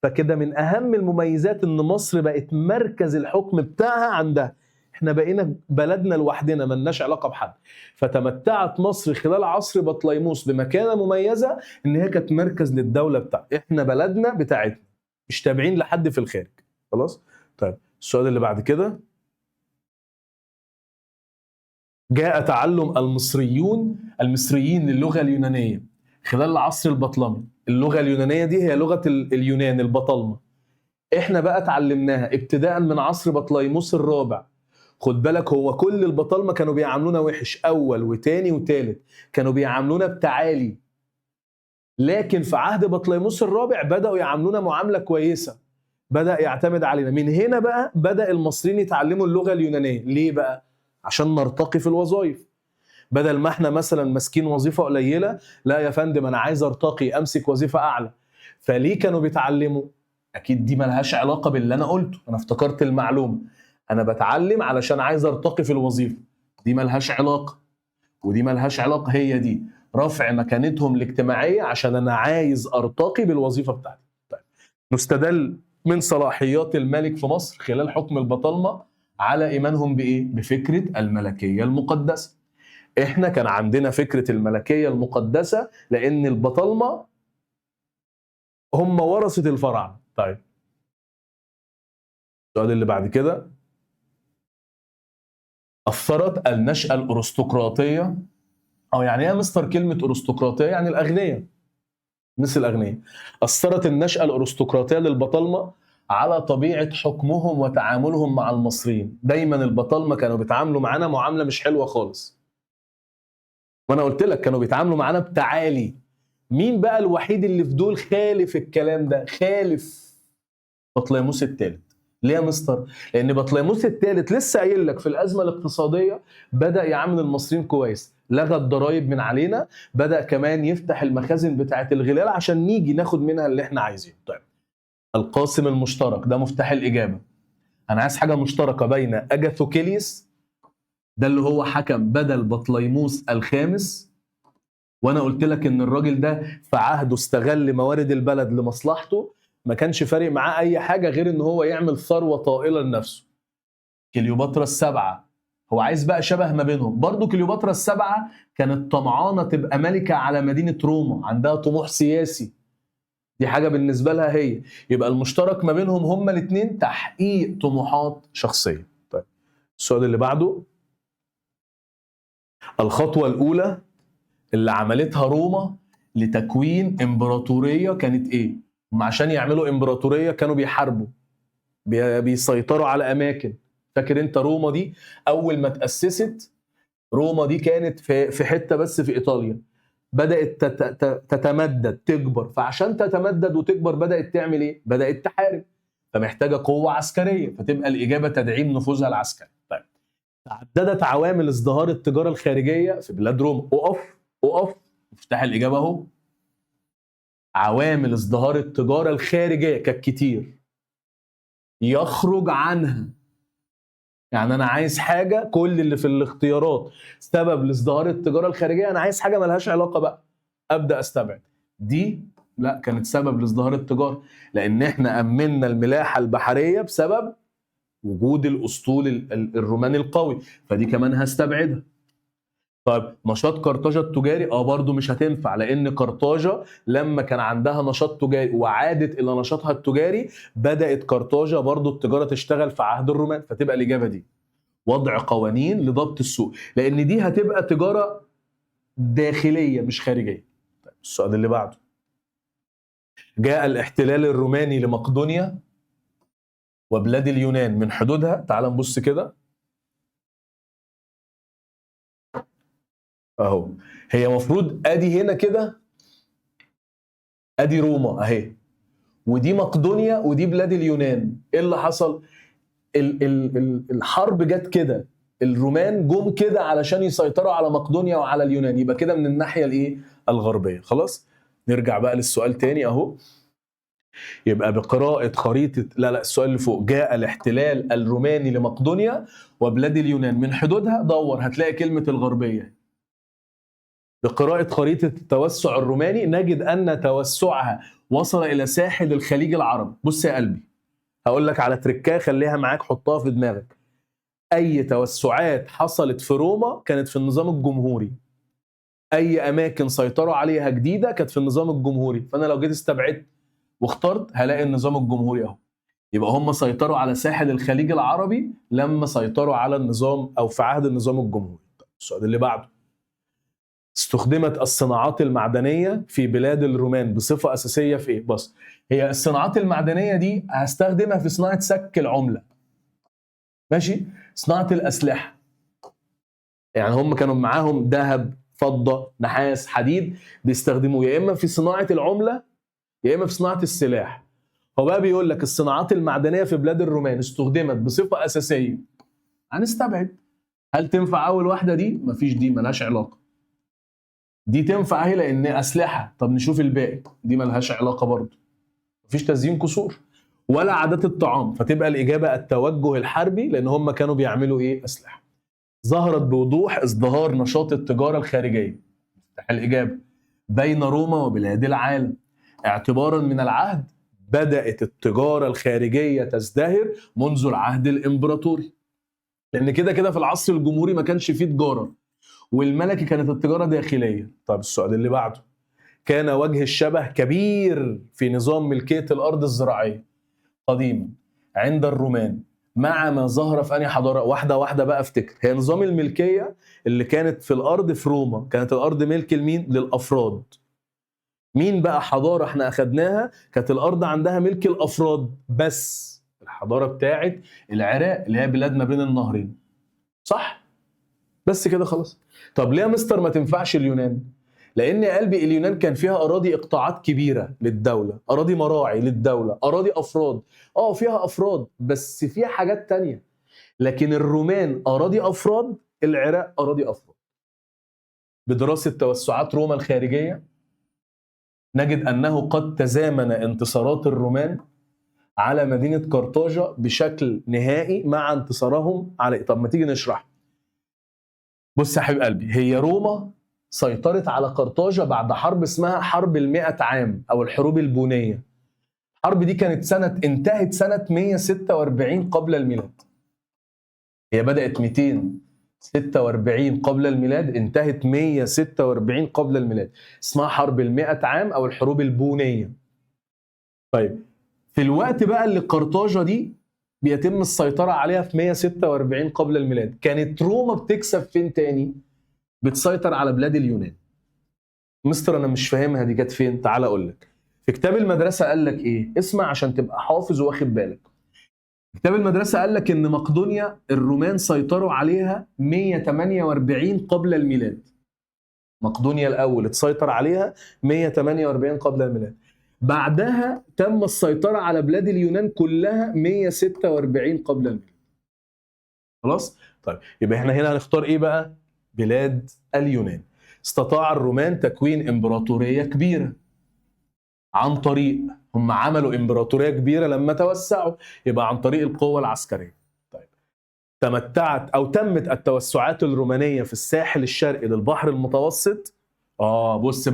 فكده من اهم المميزات ان مصر بقت مركز الحكم بتاعها عندها، احنا بقينا بلدنا لوحدنا ملناش علاقه بحد. فتمتعت مصر خلال عصر بطليموس بمكانه مميزه، ان هي كانت مركز للدوله بتاعتها، احنا بلدنا بتاعتنا مش تابعين لحد في الخارج. خلاص. طيب السؤال اللي بعد كده: جاء تعلم المصريين للغه اليونانيه خلال العصر البطلمي. اللغه اليونانيه دي هي لغه اليونان البطالمه، احنا بقى اتعلمناها ابتداء من عصر بطليموس الرابع. خد بالك، هو كل البطالمه كانوا بيعاملونا وحش، اول وتاني وتالت كانوا بيعاملونا بتعالي، لكن في عهد بطليموس الرابع بداوا يعاملونا معامله كويسه، بدا يعتمد علينا. من هنا بقى بدا المصريين يتعلموا اللغه اليونانيه. ليه بقى؟ عشان نرتقي في الوظائف. بدل ما احنا مثلا ماسكين وظيفه قليله، لا يا فندم انا عايز ارتقي امسك وظيفه اعلى. فليه كانوا بيتعلموا؟ اكيد دي ملهاش علاقه باللي انا قلته، انا افتكرت المعلومه، انا بتعلم علشان عايز ارتقي في الوظيفه. دي ملهاش علاقه ودي ملهاش علاقه، هي دي رفع مكانتهم الاجتماعيه عشان انا عايز ارتقي بالوظيفه بتاعتي. طيب، نستدل من صلاحيات الملك في مصر خلال حكم البطالمه على ايمانهم بايه؟ بفكره الملكيه المقدسه. احنا كان عندنا فكره الملكيه المقدسه لان البطالمه هم ورثه الفراعنه. طيب السؤال اللي بعد كده: اثرت النشاه الارستقراطيه، او يعني ايه يا مستر كلمه ارستقراطيه؟ يعني الاغنياء، الناس الاغنياء. اثرت النشاه الارستقراطيه للبطالمه على طبيعه حكمهم وتعاملهم مع المصريين. دايما البطالمه كانوا بيتعاملوا معانا معامله مش حلوه خالص، وانا قلت لك كانوا بيتعاملوا معانا بتعالي. مين بقى الوحيد اللي في دول خالف الكلام ده؟ خالف بطليموس الثالث. ليه يا مستر؟ لان بطليموس الثالث لسه قايل لك في الازمه الاقتصاديه بدا يعامل المصريين كويس، لغى الضرائب من علينا، بدا كمان يفتح المخازن بتاعه الغلال عشان نيجي ناخد منها اللي احنا عايزينه. طيب القاسم المشترك ده مفتاح الاجابه. انا عايز حاجه مشتركه بين اجاثوكليس، ده اللي هو حكم بدل بطليموس الخامس، وانا قلت لك ان الراجل ده في عهده استغل موارد البلد لمصلحته، ما كانش فارق معاه اي حاجه غير ان هو يعمل ثروه طائله لنفسه. كليوباترا السبعه، هو عايز بقى شبه ما بينهم. برضو كليوباترا السبعه كانت طمعانه تبقى ملكه على مدينه روما، عندها طموح سياسي، دي حاجه بالنسبه لها هي. يبقى المشترك ما بينهم هما الاثنين تحقيق طموحات شخصيه. طيب السؤال اللي بعده: الخطوه الاولى اللي عملتها روما لتكوين امبراطوريه كانت ايه؟ هم عشان يعملوا امبراطوريه كانوا بيحاربوا، بيسيطروا على اماكن. فاكر انت روما دي اول ما تاسست؟ روما دي كانت في حته بس في ايطاليا، بدات تتمدد تكبر، فعشان تتمدد وتكبر بدات تعمل ايه؟ بدات تحارب، فمحتاجه قوه عسكريه، فتبقى الاجابه تدعيم نفوذها العسكري. طيب تعددت عوامل ازدهار التجاره الخارجيه في بلاد روما. اقف، مفتاح الاجابه اهو. عوامل ازدهار التجاره الخارجيه كانت كتير، يخرج عنها. يعني انا عايز حاجه، كل اللي في الاختيارات سبب لازدهار التجاره الخارجيه، انا عايز حاجه ملهاش علاقه بقى، ابدا استبعد دي. لا، كانت سبب لازدهار التجاره، لان احنا امنا الملاحه البحريه بسبب وجود الاسطول الروماني القوي، فدي كمان هستبعدها. طيب نشاط قرطاجة التجاري برضه مش هتنفع، لان قرطاجة لما كان عندها نشاط تجاري وعادت الى نشاطها التجاري بدأت قرطاجة برضه التجارة تشتغل في عهد الرومان، فتبقى الإجابة دي وضع قوانين لضبط السوق، لان دي هتبقى تجارة داخلية مش خارجية. طيب السؤال اللي بعده، جاء الاحتلال الروماني لمقدونيا وبلاد اليونان من حدودها. تعال نبص كده اهو، هي مفروض ادي هنا كده، ادي روما اهي، ودي مقدونيا ودي بلاد اليونان. ايه اللي حصل؟ الحرب جت كده، الرومان جم كده علشان يسيطروا على مقدونيا وعلى اليونان، يبقى كده من الناحيه الايه الغربيه. خلاص نرجع بقى للسؤال تاني اهو، يبقى بقراءة خريطة، لا السؤال اللي فوق، جاء الاحتلال الروماني لمقدونيا وبلاد اليونان من حدودها، دور هتلاقي كلمة الغربية. بقراءة خريطة التوسع الروماني نجد أن توسعها وصل إلى ساحل الخليج العربي. بص يا قلبي، هقول لك على تركايه خليها معاك، حطها في دماغك. أي توسعات حصلت في روما كانت في النظام الجمهوري، أي أماكن سيطروا عليها جديدة كانت في النظام الجمهوري، فأنا لو جيت استبعدت واخترت هلاقي النظام الجمهوري اهو. يبقى هم سيطروا على ساحل الخليج العربي لما سيطروا على النظام او في عهد النظام الجمهوري. السؤال اللي بعده، استخدمت الصناعات المعدنيه في بلاد الرومان بصفه اساسيه في ايه؟ بص، هي الصناعات المعدنيه دي هستخدمها في صناعه سك العمله، ماشي، صناعه الاسلحه، يعني هم كانوا معاهم ذهب فضه نحاس حديد، بيستخدموه يا اما في صناعه العمله يا اما في صناعه السلاح. هو بقى بيقول لك الصناعات المعدنيه في بلاد الرومان استخدمت بصفه اساسيه، هنستبعد. هل تنفع اول واحده دي؟ مفيش، دي ملهاش علاقه. دي تنفع اهي لان اسلحه، طب نشوف الباقي، دي ملهاش علاقه برضه، مفيش تزيين قصور ولا عادات الطعام، فتبقى الاجابه التوجه الحربي لان هم كانوا بيعملوا ايه؟ اسلحه. ظهرت بوضوح ازدهار نشاط التجاره الخارجيه، الاجابه بين روما وبلاد العالم. اعتبارا من العهد بدأت التجارة الخارجية تزدهر منذ العهد الإمبراطوري، لأن كده كده في العصر الجمهوري ما كانش فيه تجارة، والملكي كانت التجارة داخلية. طب السؤال اللي بعده، كان وجه الشبه كبير في نظام ملكية الأرض الزراعية قديما عند الرومان مع ما ظهر في أنهي حضارة؟ واحدة واحدة بقى افتكر. هي نظام الملكية اللي كانت في الأرض في روما، كانت الأرض ملك لمين؟ للأفراد. مين بقى حضارة احنا أخدناها كانت الأرض عندها ملك الأفراد بس؟ الحضارة بتاعت العراق اللي هي بلاد ما بين النهرين، صح؟ بس كده خلاص. طب ليه يا مستر ما تنفعش اليونان؟ لأن يا قلبي اليونان كان فيها أراضي إقطاعات كبيرة للدولة، أراضي مراعي للدولة، أراضي أفراد، فيها أفراد بس فيها حاجات تانية. لكن الرومان أراضي أفراد، العراق أراضي أفراد. بدراسة توسعات روما الخارجية نجد أنه قد تزامن انتصارات الرومان على مدينة قرطاجة بشكل نهائي مع انتصارهم على. طب ما تيجي نشرح. بص يا حبيب قلبي، هي روما سيطرت على قرطاجة بعد حرب اسمها حرب ال100 عام أو الحروب البونية. الحرب دي كانت انتهت سنة 146 قبل الميلاد. هي بدأت 246 قبل الميلاد، انتهت 146 قبل الميلاد، اسمها حرب ال100 عام أو الحروب البونية. طيب في الوقت بقى اللي قرطاجة دي بيتم السيطرة عليها في 146 قبل الميلاد، كانت روما بتكسب فين تاني؟ بتسيطر على بلاد اليونان. مستر أنا مش فاهمها دي جت فين؟ تعال أقول لك. في كتاب المدرسة قال لك إيه؟ اسمع عشان تبقى حافظ واخد بالك. كتاب المدرسة قال لك إن مقدونيا الرومان سيطروا عليها 148 قبل الميلاد. مقدونيا الأول اتسيطر عليها 148 قبل الميلاد. بعدها تم السيطرة على بلاد اليونان كلها 146 قبل الميلاد. خلاص؟ طيب يبقى احنا هنا هنختار ايه بقى؟ بلاد اليونان. استطاع الرومان تكوين امبراطورية كبيرة عن طريق، هم عملوا امبراطورية كبيرة لما توسعوا، يبقى عن طريق القوة العسكرية. طيب تمتعت او تمت التوسعات الرومانية في الساحل الشرقي للبحر المتوسط. بص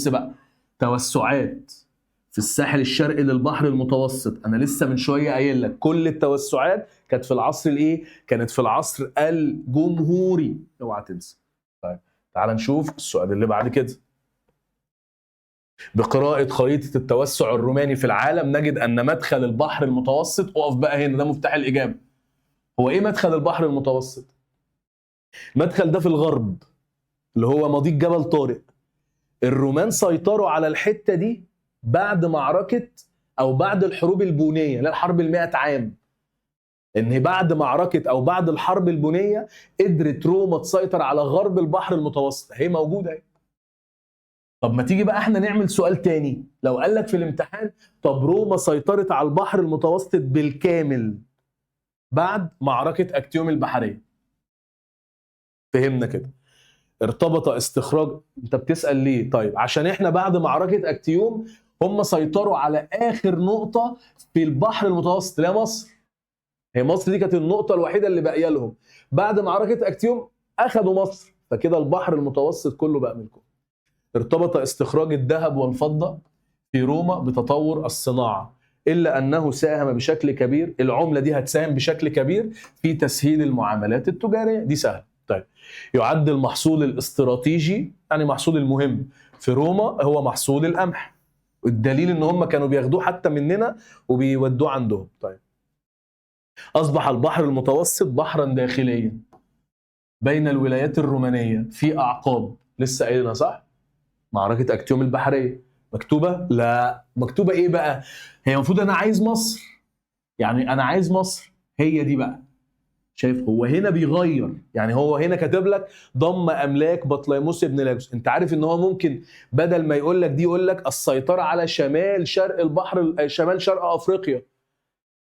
بقى توسعات في الساحل الشرقي للبحر المتوسط، انا لسه من شويه قايل لك كل التوسعات كانت في العصر الايه؟ كانت في العصر الجمهوري، اوعى تنسى. طيب تعال نشوف السؤال اللي بعد كده. بقراءة خريطة التوسع الروماني في العالم نجد أن مدخل البحر المتوسط، اقف بقى هنا، ده مفتاح الإجابة. هو إيه مدخل البحر المتوسط؟ مدخل ده في الغرب اللي هو مضيق جبل طارق. الرومان سيطروا على الحتة دي بعد معركة أو بعد الحروب البونية، لا الحرب ال100 عام. إن بعد معركة أو بعد الحرب البونية قدرت روما تسيطر على غرب البحر المتوسط، هي موجودة اهي. طب ما تيجي بقى احنا نعمل سؤال تاني، لو قال لك في الامتحان طب روما سيطرت على البحر المتوسط بالكامل بعد معركة أكتيوم البحرية. فهمنا كده. ارتبط استخراج، انت بتسأل ليه؟ طيب عشان احنا بعد معركة أكتيوم هم سيطروا على آخر نقطة في البحر المتوسط اللي هي مصر. هي مصر دي كانت النقطة الوحيدة اللي باقية لهم. بعد معركة أكتيوم أخذوا مصر، فكده البحر المتوسط كله بقى ملكهم. ارتبط استخراج الذهب والفضة في روما بتطور الصناعة، إلا أنه ساهم بشكل كبير، العملة دي هتساهم بشكل كبير في تسهيل المعاملات التجارية، دي سهل. طيب يعد المحصول الاستراتيجي، يعني محصول المهم في روما، هو محصول القمح. الدليل ان هم كانوا بياخدوه حتى مننا وبيودوه عندهم. طيب أصبح البحر المتوسط بحرا داخليا بين الولايات الرومانية في أعقاب، لسه قايلنا صح؟ معركة أكتيوم البحرية مكتوبة؟ لا، مكتوبة إيه بقى؟ هي المفروض أنا عايز مصر، يعني أنا عايز مصر، هي دي بقى. شايف هو هنا بيغير، يعني هو هنا كاتب لك ضم أملاك بطليموس ابن لاجوس. أنت عارف إن هو ممكن بدل ما يقول لك دي يقول لك السيطرة على شمال شرق البحر، شمال شرق أفريقيا.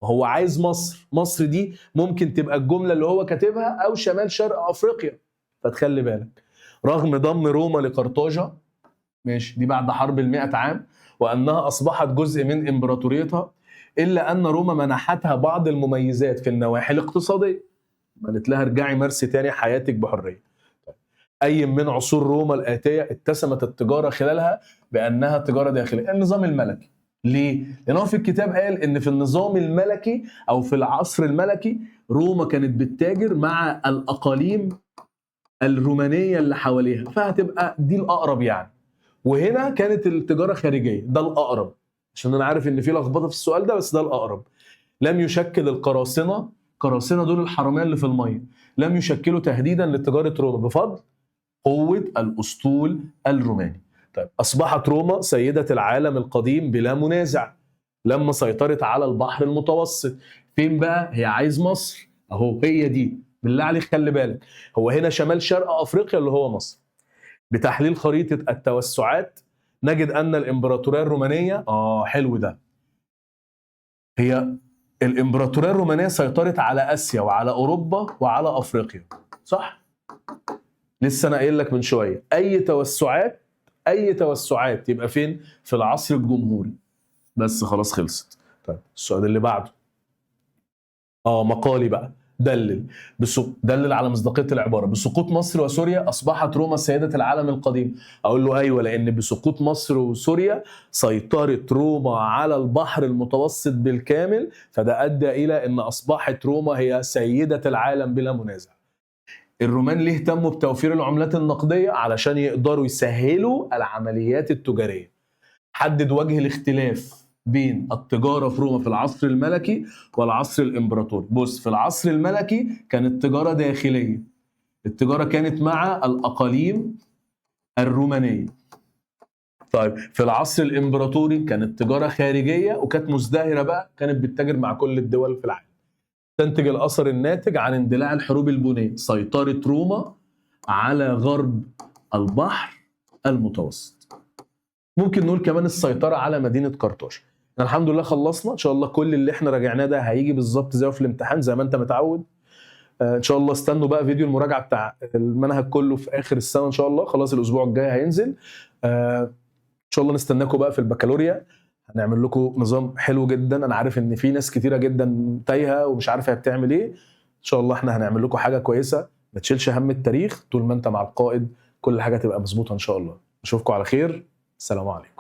هو عايز مصر، مصر دي ممكن تبقى الجملة اللي هو كاتبها أو شمال شرق أفريقيا، فتخلي بالك. رغم ضم روما لقرطاجة، ماشي، دي بعد حرب ال100 عام، وأنها أصبحت جزء من إمبراطوريتها، إلا أن روما منحتها بعض المميزات في النواحي الاقتصادية. قالت لها ارجعي مارسي تاني حياتك بحرية. أي من عصور روما الآتية اتسمت التجارة خلالها بأنها تجارة داخلية، النظام الملكي. ليه؟ لأن هو في الكتاب قال إن في النظام الملكي أو في العصر الملكي روما كانت بتتاجر مع الأقاليم الرومانية اللي حواليها، فهتبقى دي الأقرب يعني. وهنا كانت التجارة خارجية، ده الأقرب، عشان أنا عارف إن في لخبطة في السؤال ده، بس ده الأقرب. لم يشكل القراصنة، قراصنة دول الحرامية اللي في المية، لم يشكلوا تهديدا لتجارة روما بفضل قوة الأسطول الروماني. طيب أصبحت روما سيدة العالم القديم بلا منازع لما سيطرت على البحر المتوسط. فين بقى؟ هي عايز مصر أهو، هي دي، بالله عليك خلي بالك، هو هنا شمال شرق أفريقيا اللي هو مصر. بتحليل خريطة التوسعات نجد أن الإمبراطورية الرومانية، حلو ده، هي الإمبراطورية الرومانية سيطرت على آسيا وعلى أوروبا وعلى أفريقيا، صح؟ لسه أنا قايل لك من شوية أي توسعات يبقى فين؟ في العصر الجمهوري. بس خلاص خلصت. طيب السؤال اللي بعده، مقالي بقى. دلل على مصداقية العبارة. بسقوط مصر وسوريا أصبحت روما سيدة العالم القديم. أقول له أيوة، لأن بسقوط مصر وسوريا سيطرت روما على البحر المتوسط بالكامل، فده أدى إلى أن أصبحت روما هي سيدة العالم بلا منازع. الرومان ليه اهتموا بتوفير العملات النقدية؟ علشان يقدروا يسهلوا العمليات التجارية. حدد وجه الاختلاف بين التجارة في روما في العصر الملكي والعصر الإمبراطوري. بص، في العصر الملكي كانت تجارة داخلية، التجارة كانت مع الأقاليم الرومانية. طيب في العصر الإمبراطوري كانت تجارة خارجية وكانت مزدهرة بقى، كانت بتتاجر مع كل الدول في العالم. تنتج الأثر الناتج عن اندلاع الحروب البونية سيطرة روما على غرب البحر المتوسط. ممكن نقول كمان السيطرة على مدينة قرطاج. الحمد لله خلصنا، ان شاء الله كل اللي احنا راجعناه ده هيجي بالظبط زي في الامتحان زي ما انت متعود. ان شاء الله استنوا بقى فيديو المراجعة بتاع المنهج كله في اخر السنة ان شاء الله، خلاص الاسبوع الجاي هينزل. ان شاء الله نستناكم بقى في البكالوريا، هنعمل لكم نظام حلو جدا. انا عارف ان في ناس كتيرة جدا تايهة ومش عارفة هي بتعمل ايه، ان شاء الله احنا هنعمل لكم حاجة كويسة. ما تشيلش هم التاريخ طول ما انت مع القائد، كل حاجة تبقى مظبوطة ان شاء الله. اشوفكم على خير، السلام عليكم.